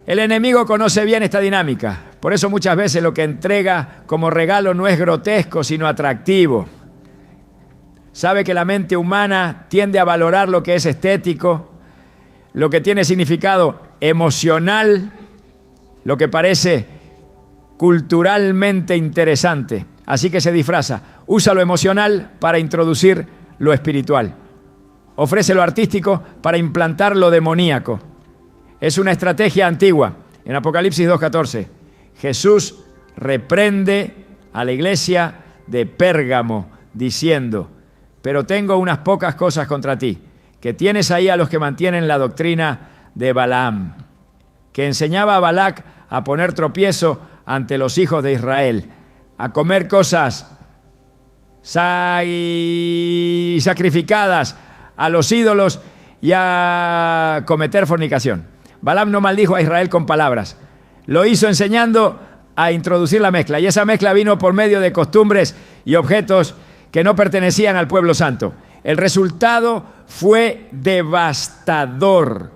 El enemigo conoce bien esta dinámica. Por eso muchas veces lo que entrega como regalo no es grotesco, sino atractivo. Sabe que la mente humana tiende a valorar lo que es estético, lo que tiene significado emocional, lo que parece culturalmente interesante. Así que se disfraza. Usa lo emocional para introducir lo espiritual. Ofrece lo artístico para implantar lo demoníaco. Es una estrategia antigua. En Apocalipsis 2:14, Jesús reprende a la iglesia de Pérgamo diciendo: pero tengo unas pocas cosas contra ti, que tienes ahí a los que mantienen la doctrina de Balaam, que enseñaba a Balac a poner tropiezo ante los hijos de Israel, a comer cosas sacrificadas a los ídolos y a cometer fornicación. Balaam no maldijo a Israel con palabras, lo hizo enseñando a introducir la mezcla, y esa mezcla vino por medio de costumbres y objetos que no pertenecían al pueblo santo. El resultado fue devastador.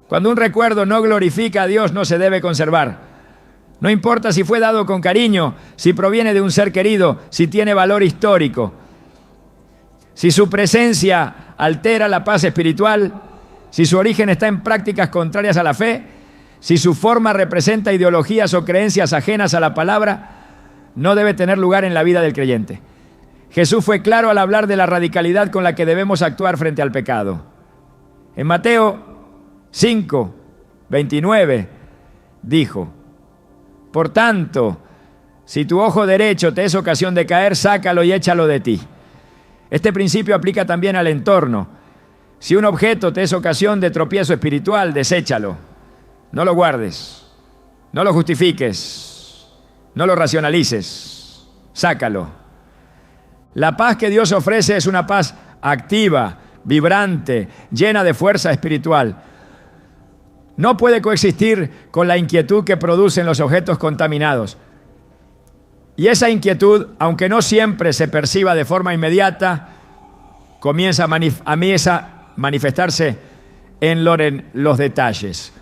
Cuando un recuerdo no glorifica a Dios, no se debe conservar. No importa si fue dado con cariño, si proviene de un ser querido, si tiene valor histórico, si su presencia altera la paz espiritual, si su origen está en prácticas contrarias a la fe, si su forma representa ideologías o creencias ajenas a la palabra, no debe tener lugar en la vida del creyente. Jesús fue claro al hablar de la radicalidad con la que debemos actuar frente al pecado. En Mateo 5:29 dijo: por tanto, si tu ojo derecho te es ocasión de caer, sácalo y échalo de ti. Este principio aplica también al entorno. Si un objeto te es ocasión de tropiezo espiritual, deséchalo. No lo guardes, no lo justifiques, no lo racionalices, sácalo. La paz que Dios ofrece es una paz activa, vibrante, llena de fuerza espiritual. No puede coexistir con la inquietud que producen los objetos contaminados. Y esa inquietud, aunque no siempre se perciba de forma inmediata, comienza a manifestarse en los detalles.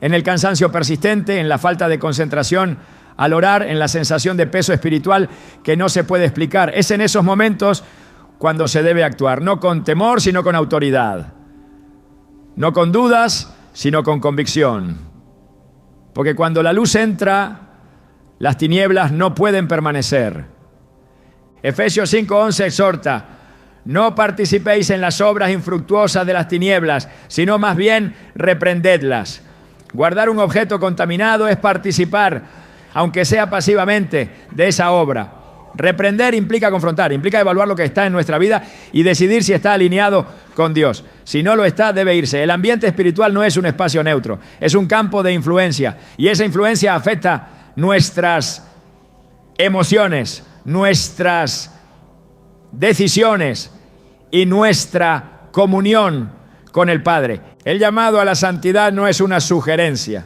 En el cansancio persistente, en la falta de concentración al orar, en la sensación de peso espiritual que no se puede explicar. Es en esos momentos cuando se debe actuar, no con temor, sino con autoridad. No con dudas, sino con convicción. Porque cuando la luz entra, las tinieblas no pueden permanecer. Efesios 5:11 exhorta: no participéis en las obras infructuosas de las tinieblas, sino más bien reprendedlas. Guardar un objeto contaminado es participar, aunque sea pasivamente, de esa obra. Reprender implica confrontar, implica evaluar lo que está en nuestra vida y decidir si está alineado con Dios. Si no lo está, debe irse. El ambiente espiritual no es un espacio neutro, es un campo de influencia, y esa influencia afecta nuestras emociones, nuestras decisiones y nuestra comunión con el Padre. El llamado a la santidad no es una sugerencia,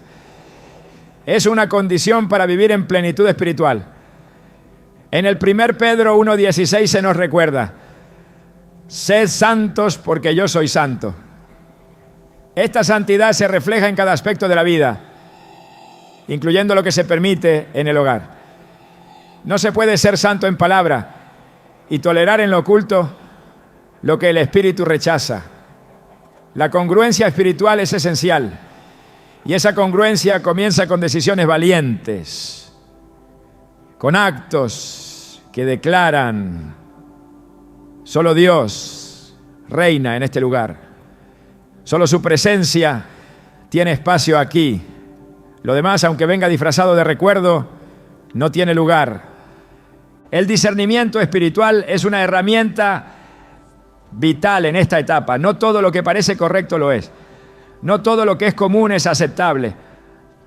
es una condición para vivir en plenitud espiritual. En el 1 Pedro 1:16 se nos recuerda: sed santos porque yo soy santo. Esta santidad se refleja en cada aspecto de la vida, incluyendo lo que se permite en el hogar. No se puede ser santo en palabra y tolerar en lo oculto lo que el Espíritu rechaza. La congruencia espiritual es esencial, y esa congruencia comienza con decisiones valientes, con actos que declaran: solo Dios reina en este lugar, solo su presencia tiene espacio aquí. Lo demás, aunque venga disfrazado de recuerdo, no tiene lugar. El discernimiento espiritual es una herramienta vital en esta etapa. No todo lo que parece correcto lo es. No todo lo que es común es aceptable.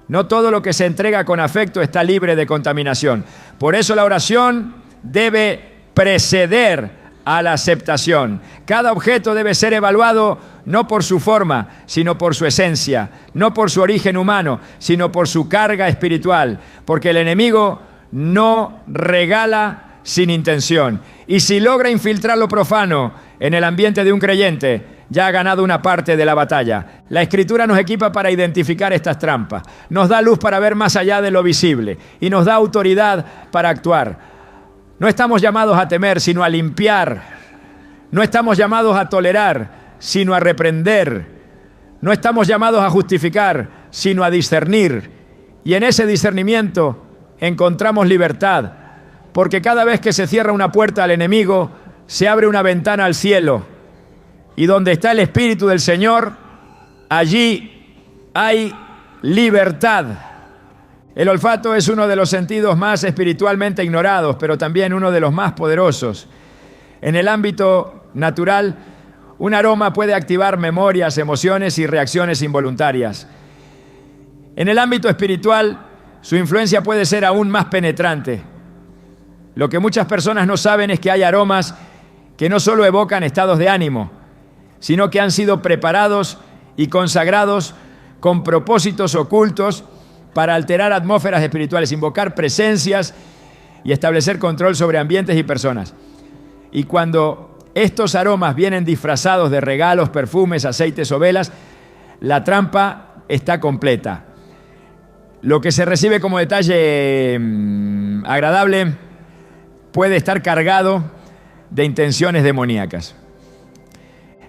No todo lo que se entrega con afecto está libre de contaminación. Por eso la oración debe preceder a la aceptación. Cada objeto debe ser evaluado no por su forma, sino por su esencia, no por su origen humano, sino por su carga espiritual, porque el enemigo no regala sin intención. Y si logra infiltrar lo profano en el ambiente de un creyente, ya ha ganado una parte de la batalla. La Escritura nos equipa para identificar estas trampas, nos da luz para ver más allá de lo visible y nos da autoridad para actuar. No estamos llamados a temer, sino a limpiar. No estamos llamados a tolerar, sino a reprender. No estamos llamados a justificar, sino a discernir. Y en ese discernimiento encontramos libertad, porque cada vez que se cierra una puerta al enemigo, se abre una ventana al cielo. Y donde está el Espíritu del Señor, allí hay libertad. El olfato es uno de los sentidos más espiritualmente ignorados, pero también uno de los más poderosos. En el ámbito natural, un aroma puede activar memorias, emociones y reacciones involuntarias. En el ámbito espiritual, su influencia puede ser aún más penetrante. Lo que muchas personas no saben es que hay aromas que no solo evocan estados de ánimo, sino que han sido preparados y consagrados con propósitos ocultos para alterar atmósferas espirituales, invocar presencias y establecer control sobre ambientes y personas. Y cuando estos aromas vienen disfrazados de regalos, perfumes, aceites o velas, la trampa está completa. Lo que se recibe como detalle agradable puede estar cargado de intenciones demoníacas.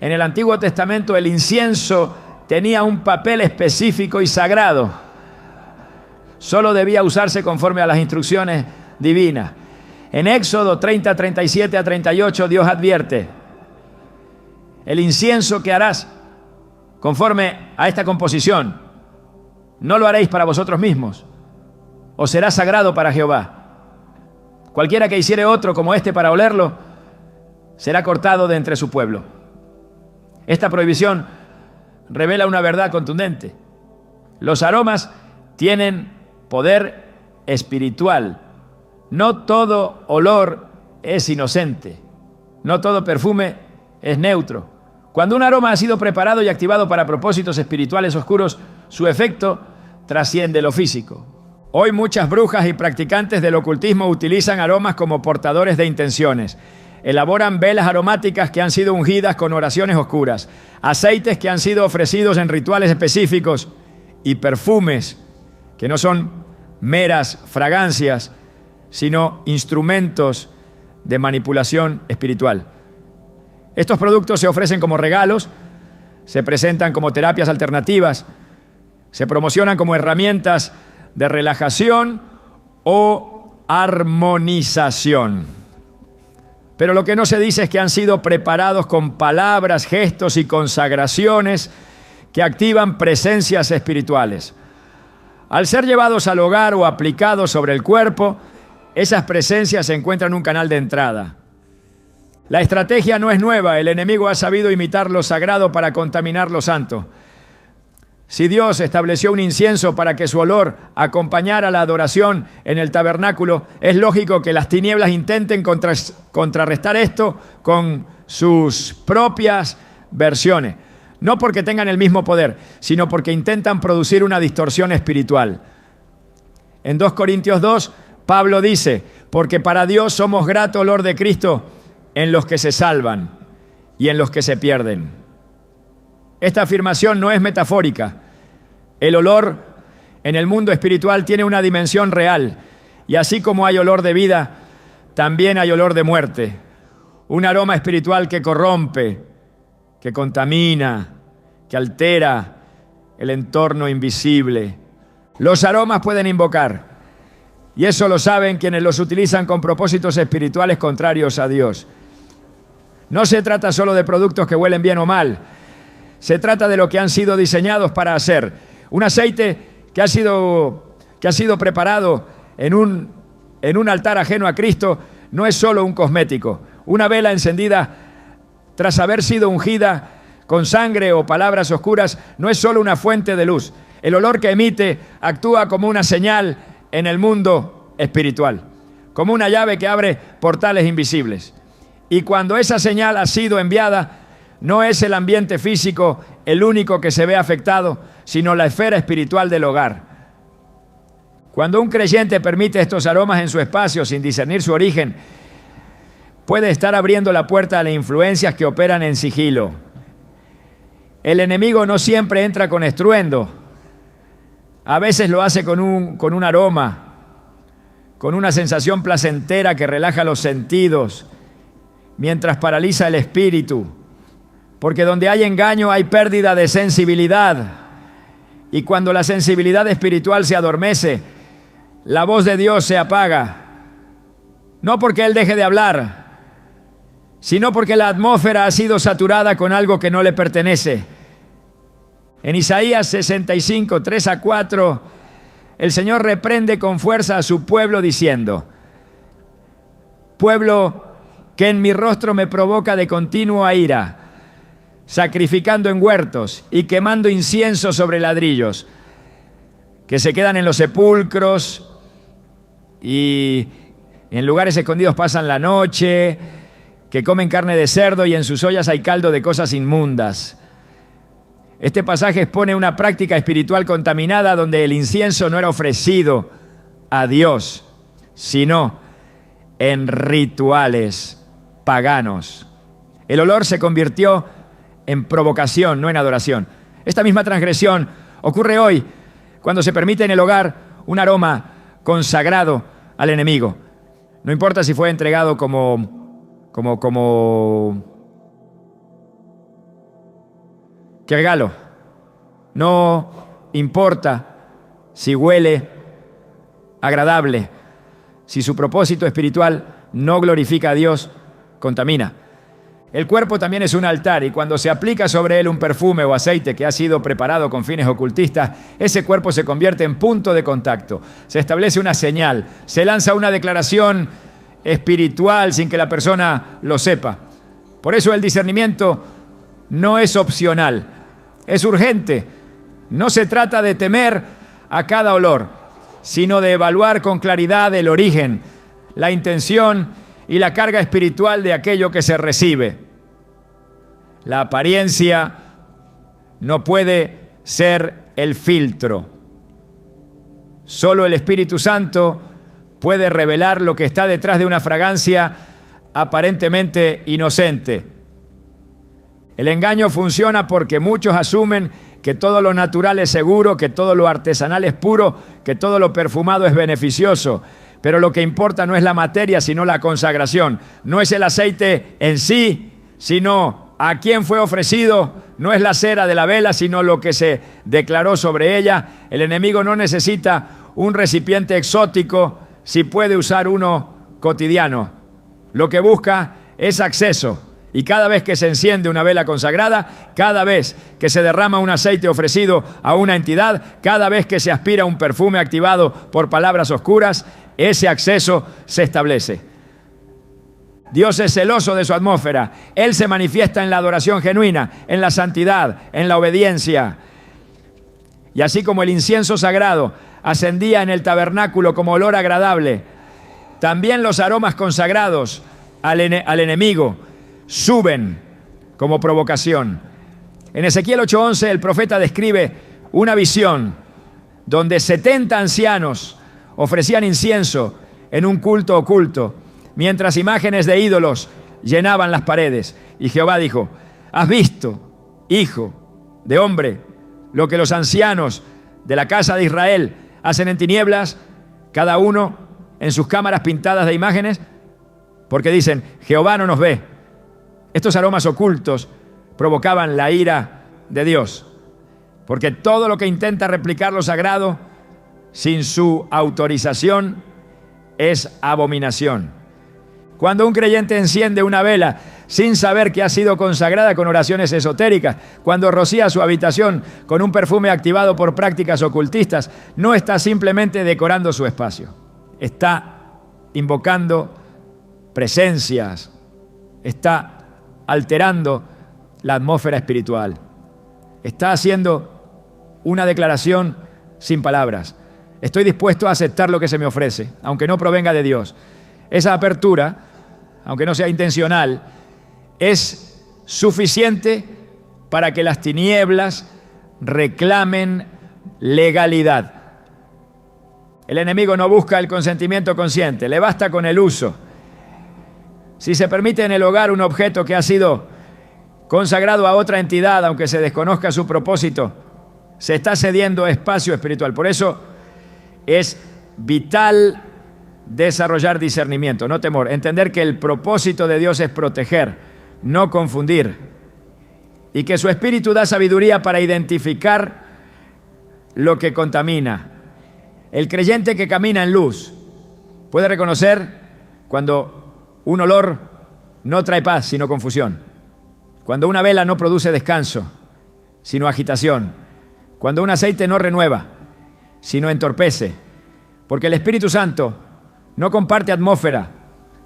En el Antiguo Testamento el incienso tenía un papel específico y sagrado. Solo debía usarse conforme a las instrucciones divinas. En Éxodo 30, 37 a 38 Dios advierte: el incienso que harás conforme a esta composición, no lo haréis para vosotros mismos, os será sagrado para Jehová. Cualquiera que hiciere otro como este para olerlo, será cortado de entre su pueblo. Esta prohibición revela una verdad contundente. Los aromas tienen poder espiritual. No todo olor es inocente. No todo perfume es neutro. Cuando un aroma ha sido preparado y activado para propósitos espirituales oscuros, su efecto trasciende lo físico. Hoy muchas brujas y practicantes del ocultismo utilizan aromas como portadores de intenciones. Elaboran velas aromáticas que han sido ungidas con oraciones oscuras, aceites que han sido ofrecidos en rituales específicos y perfumes que no son meras fragancias, sino instrumentos de manipulación espiritual. Estos productos se ofrecen como regalos, se presentan como terapias alternativas, se promocionan como herramientas de relajación o armonización. Pero lo que no se dice es que han sido preparados con palabras, gestos y consagraciones que activan presencias espirituales. Al ser llevados al hogar o aplicados sobre el cuerpo, esas presencias encuentran un canal de entrada. La estrategia no es nueva, el enemigo ha sabido imitar lo sagrado para contaminar lo santo. Si Dios estableció un incienso para que su olor acompañara la adoración en el tabernáculo, es lógico que las tinieblas intenten contrarrestar esto con sus propias versiones. No porque tengan el mismo poder, sino porque intentan producir una distorsión espiritual. En 2 Corintios 2, Pablo dice: porque para Dios somos grato olor de Cristo en los que se salvan y en los que se pierden. Esta afirmación no es metafórica. El olor en el mundo espiritual tiene una dimensión real, y así como hay olor de vida, también hay olor de muerte. Un aroma espiritual que corrompe, que contamina, que altera el entorno invisible. Los aromas pueden invocar, y eso lo saben quienes los utilizan con propósitos espirituales contrarios a Dios. No se trata solo de productos que huelen bien o mal, se trata de lo que han sido diseñados para hacer. Un aceite que ha sido preparado en un altar ajeno a Cristo no es solo un cosmético. Una vela encendida tras haber sido ungida con sangre o palabras oscuras no es solo una fuente de luz. El olor que emite actúa como una señal en el mundo espiritual, como una llave que abre portales invisibles. Y cuando esa señal ha sido enviada, no es el ambiente físico el único que se ve afectado, sino la esfera espiritual del hogar. Cuando un creyente permite estos aromas en su espacio sin discernir su origen, puede estar abriendo la puerta a las influencias que operan en sigilo. El enemigo no siempre entra con estruendo. A veces lo hace con un aroma, con una sensación placentera que relaja los sentidos, mientras paraliza el espíritu. Porque donde hay engaño hay pérdida de sensibilidad. Y cuando la sensibilidad espiritual se adormece, la voz de Dios se apaga. No porque Él deje de hablar, sino porque la atmósfera ha sido saturada con algo que no le pertenece. En Isaías 65, 3-4, el Señor reprende con fuerza a su pueblo diciendo: pueblo que en mi rostro me provoca de continuo a ira, sacrificando en huertos y quemando incienso sobre ladrillos, que se quedan en los sepulcros y en lugares escondidos pasan la noche, que comen carne de cerdo y en sus ollas hay caldo de cosas inmundas. Este pasaje expone una práctica espiritual contaminada donde el incienso no era ofrecido a Dios, sino en rituales paganos. El olor se convirtió en provocación, no en adoración. Esta misma transgresión ocurre hoy cuando se permite en el hogar un aroma consagrado al enemigo. No importa si fue entregado como ¿qué regalo? No importa si huele agradable, si su propósito espiritual no glorifica a Dios, contamina. El cuerpo también es un altar y cuando se aplica sobre él un perfume o aceite que ha sido preparado con fines ocultistas, ese cuerpo se convierte en punto de contacto. Se establece una señal, se lanza una declaración espiritual sin que la persona lo sepa. Por eso el discernimiento no es opcional, es urgente. No se trata de temer a cada olor, sino de evaluar con claridad el origen, la intención y la carga espiritual de aquello que se recibe. La apariencia no puede ser el filtro. Solo el Espíritu Santo puede revelar lo que está detrás de una fragancia aparentemente inocente. El engaño funciona porque muchos asumen que todo lo natural es seguro, que todo lo artesanal es puro, que todo lo perfumado es beneficioso. Pero lo que importa no es la materia, sino la consagración. No es el aceite en sí, sino a quién fue ofrecido. No es la cera de la vela, sino lo que se declaró sobre ella. El enemigo no necesita un recipiente exótico si puede usar uno cotidiano. Lo que busca es acceso. Y cada vez que se enciende una vela consagrada, cada vez que se derrama un aceite ofrecido a una entidad, cada vez que se aspira un perfume activado por palabras oscuras, ese acceso se establece. Dios es celoso de su atmósfera. Él se manifiesta en la adoración genuina, en la santidad, en la obediencia. Y así como el incienso sagrado ascendía en el tabernáculo como olor agradable, también los aromas consagrados al enemigo suben como provocación. En Ezequiel 8:11 el profeta describe una visión donde 70 ancianos ofrecían incienso en un culto oculto, mientras imágenes de ídolos llenaban las paredes. Y Jehová dijo: ¿has visto, hijo de hombre, lo que los ancianos de la casa de Israel hacen en tinieblas, cada uno en sus cámaras pintadas de imágenes? Porque dicen: Jehová no nos ve. Estos aromas ocultos provocaban la ira de Dios, porque todo lo que intenta replicar lo sagrado sin su autorización es abominación. Cuando un creyente enciende una vela sin saber que ha sido consagrada con oraciones esotéricas, cuando rocía su habitación con un perfume activado por prácticas ocultistas, no está simplemente decorando su espacio, está invocando presencias, está alterando la atmósfera espiritual, está haciendo una declaración sin palabras. Estoy dispuesto a aceptar lo que se me ofrece, aunque no provenga de Dios. Esa apertura, aunque no sea intencional, es suficiente para que las tinieblas reclamen legalidad. El enemigo no busca el consentimiento consciente, le basta con el uso. Si se permite en el hogar un objeto que ha sido consagrado a otra entidad, aunque se desconozca su propósito, se está cediendo espacio espiritual. Por eso es vital desarrollar discernimiento, no temor. Entender que el propósito de Dios es proteger, no confundir. Y que su Espíritu da sabiduría para identificar lo que contamina. El creyente que camina en luz puede reconocer cuando un olor no trae paz, sino confusión. Cuando una vela no produce descanso, sino agitación. Cuando un aceite no renueva, sino entorpece. Porque el Espíritu Santo no comparte atmósfera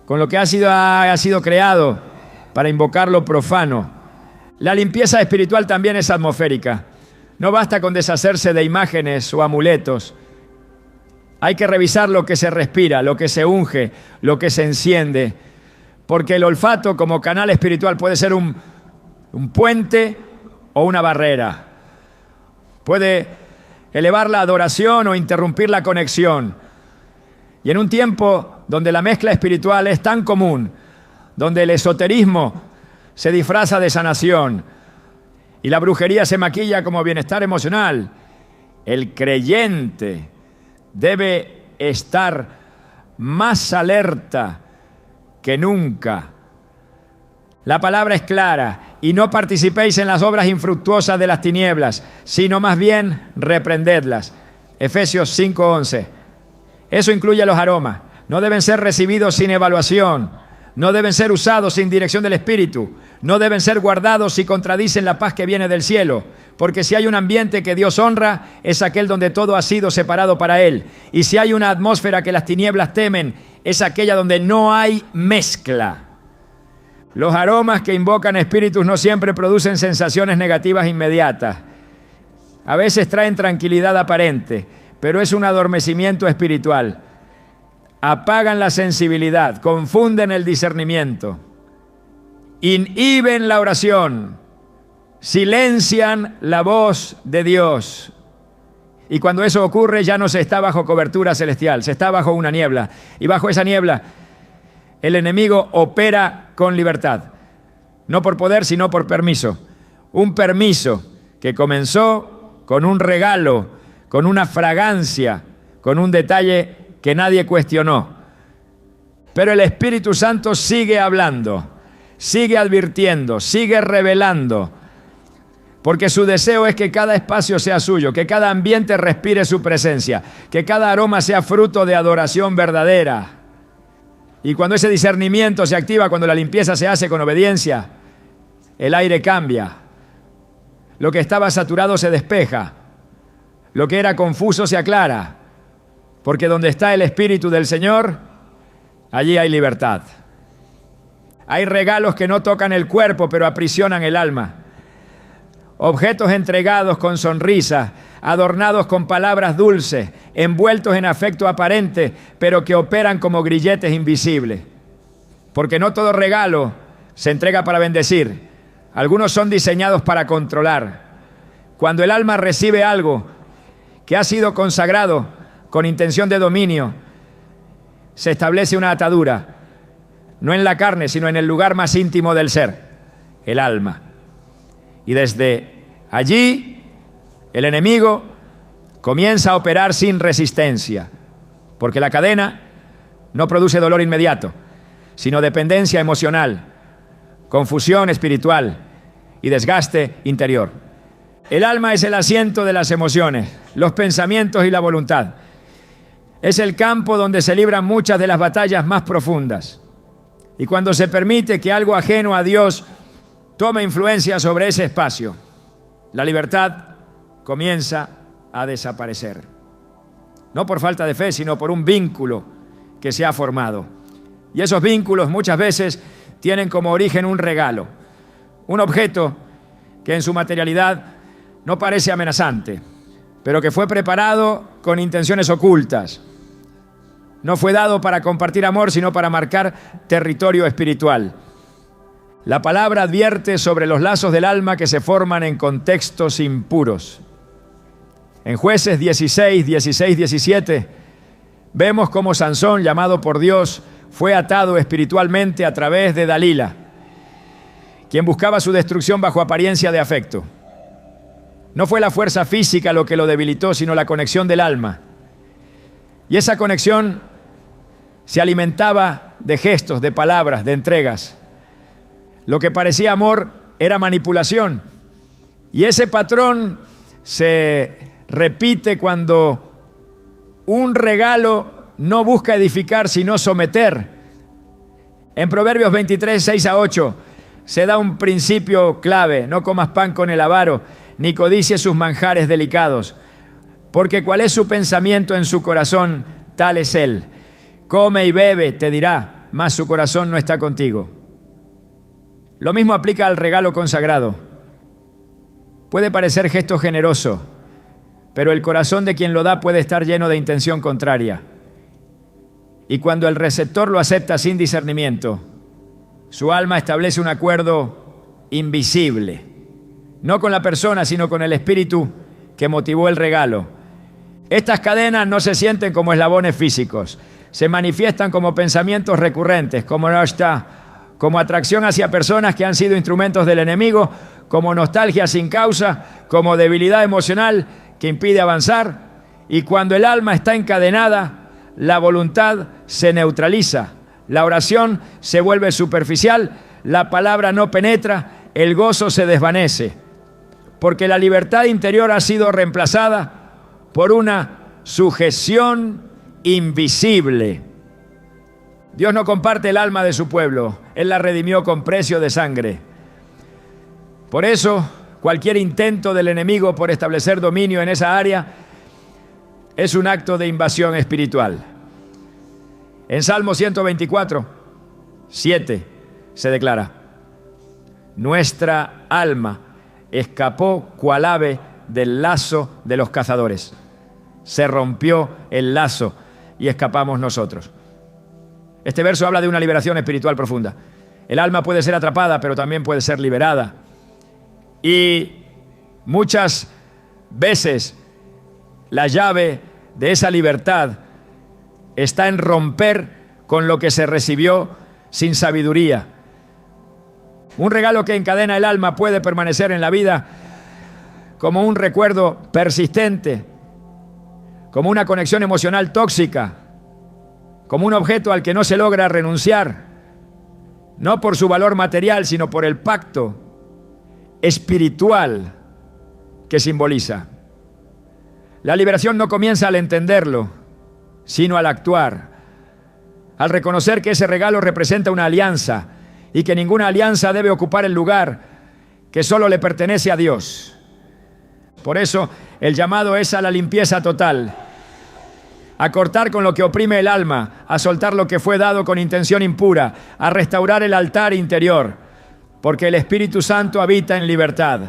con lo que ha sido creado para invocar lo profano. La limpieza espiritual también es atmosférica. No basta con deshacerse de imágenes o amuletos. Hay que revisar lo que se respira, lo que se unge, lo que se enciende. Porque el olfato como canal espiritual puede ser un puente o una barrera. Puede elevar la adoración o interrumpir la conexión. Y en un tiempo donde la mezcla espiritual es tan común, donde el esoterismo se disfraza de sanación y la brujería se maquilla como bienestar emocional, el creyente debe estar más alerta que nunca. La palabra es clara: y no participéis en las obras infructuosas de las tinieblas, sino más bien reprendedlas. Efesios 5:11. Eso incluye los aromas. No deben ser recibidos sin evaluación. No deben ser usados sin dirección del Espíritu. No deben ser guardados si contradicen la paz que viene del cielo. Porque si hay un ambiente que Dios honra, es aquel donde todo ha sido separado para Él. Y si hay una atmósfera que las tinieblas temen, es aquella donde no hay mezcla. Los aromas que invocan espíritus no siempre producen sensaciones negativas inmediatas. A veces traen tranquilidad aparente, pero es un adormecimiento espiritual. Apagan la sensibilidad, confunden el discernimiento, inhiben la oración, silencian la voz de Dios. Y cuando eso ocurre, ya no se está bajo cobertura celestial, se está bajo una niebla. Y bajo esa niebla, el enemigo opera con libertad. No por poder, sino por permiso. Un permiso que comenzó con un regalo, con una fragancia, con un detalle que nadie cuestionó. Pero el Espíritu Santo sigue hablando, sigue advirtiendo, sigue revelando. Porque su deseo es que cada espacio sea suyo, que cada ambiente respire su presencia, que cada aroma sea fruto de adoración verdadera. Y cuando ese discernimiento se activa, cuando la limpieza se hace con obediencia, el aire cambia. Lo que estaba saturado se despeja. Lo que era confuso se aclara. Porque donde está el Espíritu del Señor, allí hay libertad. Hay regalos que no tocan el cuerpo, pero aprisionan el alma. Objetos entregados con sonrisa, adornados con palabras dulces, envueltos en afecto aparente, pero que operan como grilletes invisibles. Porque no todo regalo se entrega para bendecir. Algunos son diseñados para controlar. Cuando el alma recibe algo que ha sido consagrado con intención de dominio, se establece una atadura, no en la carne, sino en el lugar más íntimo del ser, el alma. Y desde allí, el enemigo comienza a operar sin resistencia, porque la cadena no produce dolor inmediato, sino dependencia emocional, confusión espiritual y desgaste interior. El alma es el asiento de las emociones, los pensamientos y la voluntad. Es el campo donde se libran muchas de las batallas más profundas. Y cuando se permite que algo ajeno a Dios tome influencia sobre ese espacio, la libertad comienza a desaparecer. No por falta de fe, sino por un vínculo que se ha formado. Y esos vínculos muchas veces tienen como origen un regalo, un objeto que en su materialidad no parece amenazante, pero que fue preparado con intenciones ocultas. No fue dado para compartir amor, sino para marcar territorio espiritual. La palabra advierte sobre los lazos del alma que se forman en contextos impuros. En Jueces 16, 17, vemos cómo Sansón, llamado por Dios, fue atado espiritualmente a través de Dalila. quien buscaba su destrucción bajo apariencia de afecto. No fue la fuerza física lo que lo debilitó, sino la conexión del alma. Y esa conexión se alimentaba de gestos, de palabras, de entregas. Lo que parecía amor era manipulación. Y ese patrón se repite cuando un regalo no busca edificar, sino someter. En Proverbios 23, 6 a 8, se da un principio clave: no comas pan con el avaro, ni codicies sus manjares delicados, porque cuál es su pensamiento en su corazón, tal es él. Come y bebe, te dirá, mas su corazón no está contigo. Lo mismo aplica al regalo consagrado. Puede parecer gesto generoso, pero el corazón de quien lo da puede estar lleno de intención contraria. Y cuando el receptor lo acepta sin discernimiento, su alma establece un acuerdo invisible, no con la persona, sino con el espíritu que motivó el regalo. Estas cadenas no se sienten como eslabones físicos, se manifiestan como pensamientos recurrentes, como atracción hacia personas que han sido instrumentos del enemigo, como nostalgia sin causa, como debilidad emocional que impide avanzar. Y cuando el alma está encadenada, la voluntad se neutraliza, la oración se vuelve superficial, la palabra no penetra, el gozo se desvanece, porque la libertad interior ha sido reemplazada por una sujeción invisible. Dios no comparte el alma de su pueblo, Él la redimió con precio de sangre. Por eso, cualquier intento del enemigo por establecer dominio en esa área es un acto de invasión espiritual. En Salmo 124, 7 se declara: nuestra alma escapó cual ave del lazo de los cazadores. Se rompió el lazo y escapamos nosotros. Este verso habla de una liberación espiritual profunda. El alma puede ser atrapada, pero también puede ser liberada. Y muchas veces la llave de esa libertad está en romper con lo que se recibió sin sabiduría. Un regalo que encadena el alma puede permanecer en la vida como un recuerdo persistente, como una conexión emocional tóxica, como un objeto al que no se logra renunciar, no por su valor material, sino por el pacto espiritual que simboliza. La liberación no comienza al entenderlo, sino al actuar, al reconocer que ese regalo representa una alianza y que ninguna alianza debe ocupar el lugar que solo le pertenece a Dios. Por eso el llamado es a la limpieza total, a cortar con lo que oprime el alma, a soltar lo que fue dado con intención impura, a restaurar el altar interior, porque el Espíritu Santo habita en libertad.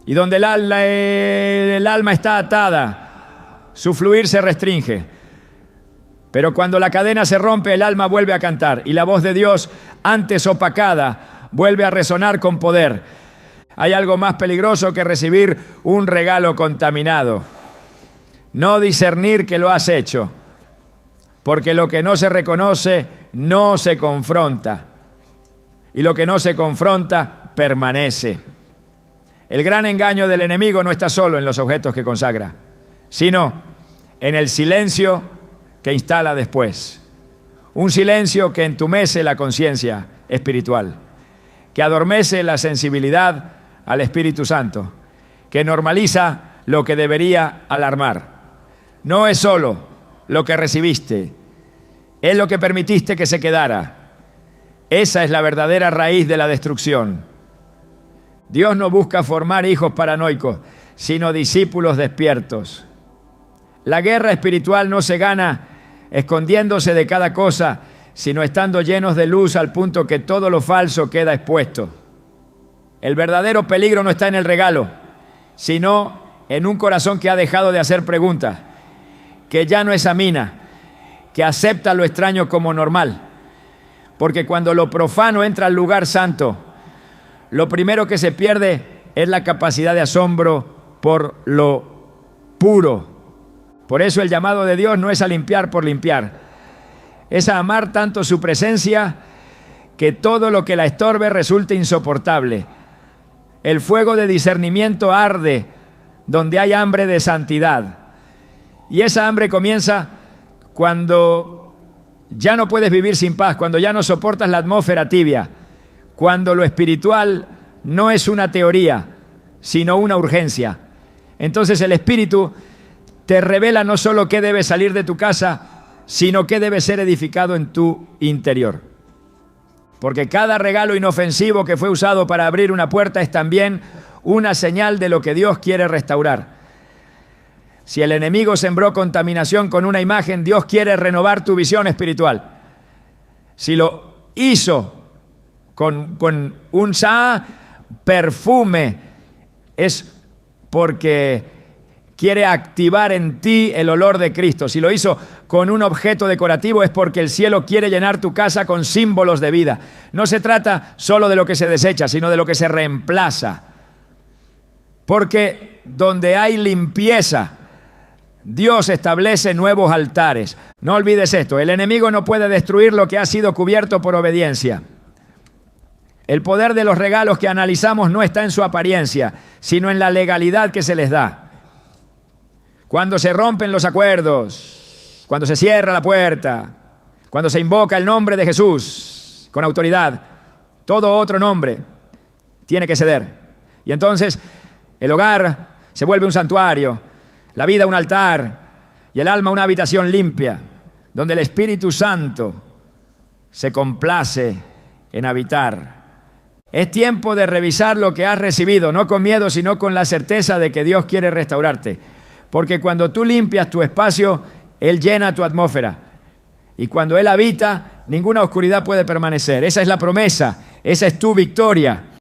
Y donde el alma está atada, su fluir se restringe. Pero cuando la cadena se rompe, el alma vuelve a cantar y la voz de Dios, antes opacada, vuelve a resonar con poder. Hay algo más peligroso que recibir un regalo contaminado: no discernir que lo has hecho, porque lo que no se reconoce no se confronta, y lo que no se confronta permanece. El gran engaño del enemigo no está solo en los objetos que consagra, sino en el silencio que instala después. Un silencio que entumece la conciencia espiritual, que adormece la sensibilidad al Espíritu Santo, que normaliza lo que debería alarmar. No es solo lo que recibiste, es lo que permitiste que se quedara. Esa es la verdadera raíz de la destrucción. Dios no busca formar hijos paranoicos, sino discípulos despiertos. La guerra espiritual no se gana escondiéndose de cada cosa, sino estando llenos de luz al punto que todo lo falso queda expuesto. El verdadero peligro no está en el regalo, sino en un corazón que ha dejado de hacer preguntas, que ya no examina, que acepta lo extraño como normal. Porque cuando lo profano entra al lugar santo, lo primero que se pierde es la capacidad de asombro por lo puro. Por eso el llamado de Dios no es a limpiar por limpiar, es a amar tanto su presencia que todo lo que la estorbe resulte insoportable. El fuego de discernimiento arde donde hay hambre de santidad. Y esa hambre comienza cuando ya no puedes vivir sin paz, cuando ya no soportas la atmósfera tibia, cuando lo espiritual no es una teoría, sino una urgencia. Entonces el Espíritu te revela no solo qué debe salir de tu casa, sino qué debe ser edificado en tu interior. Porque cada regalo inofensivo que fue usado para abrir una puerta es también una señal de lo que Dios quiere restaurar. Si el enemigo sembró contaminación con una imagen, Dios quiere renovar tu visión espiritual. Si lo hizo con un perfume, es porque quiere activar en ti el olor de Cristo. Si lo hizo con un objeto decorativo, es porque el cielo quiere llenar tu casa con símbolos de vida. No se trata solo de lo que se desecha, sino de lo que se reemplaza. Porque donde hay limpieza, Dios establece nuevos altares. No olvides esto, el enemigo no puede destruir lo que ha sido cubierto por obediencia. El poder de los regalos que analizamos no está en su apariencia, sino en la legalidad que se les da. Cuando se rompen los acuerdos, cuando se cierra la puerta, cuando se invoca el nombre de Jesús con autoridad, todo otro nombre tiene que ceder. Y entonces el hogar se vuelve un santuario, la vida un altar y el alma una habitación limpia, donde el Espíritu Santo se complace en habitar. Es tiempo de revisar lo que has recibido, no con miedo, sino con la certeza de que Dios quiere restaurarte. Porque cuando tú limpias tu espacio, Él llena tu atmósfera. Y cuando Él habita, ninguna oscuridad puede permanecer. Esa es la promesa, esa es tu victoria.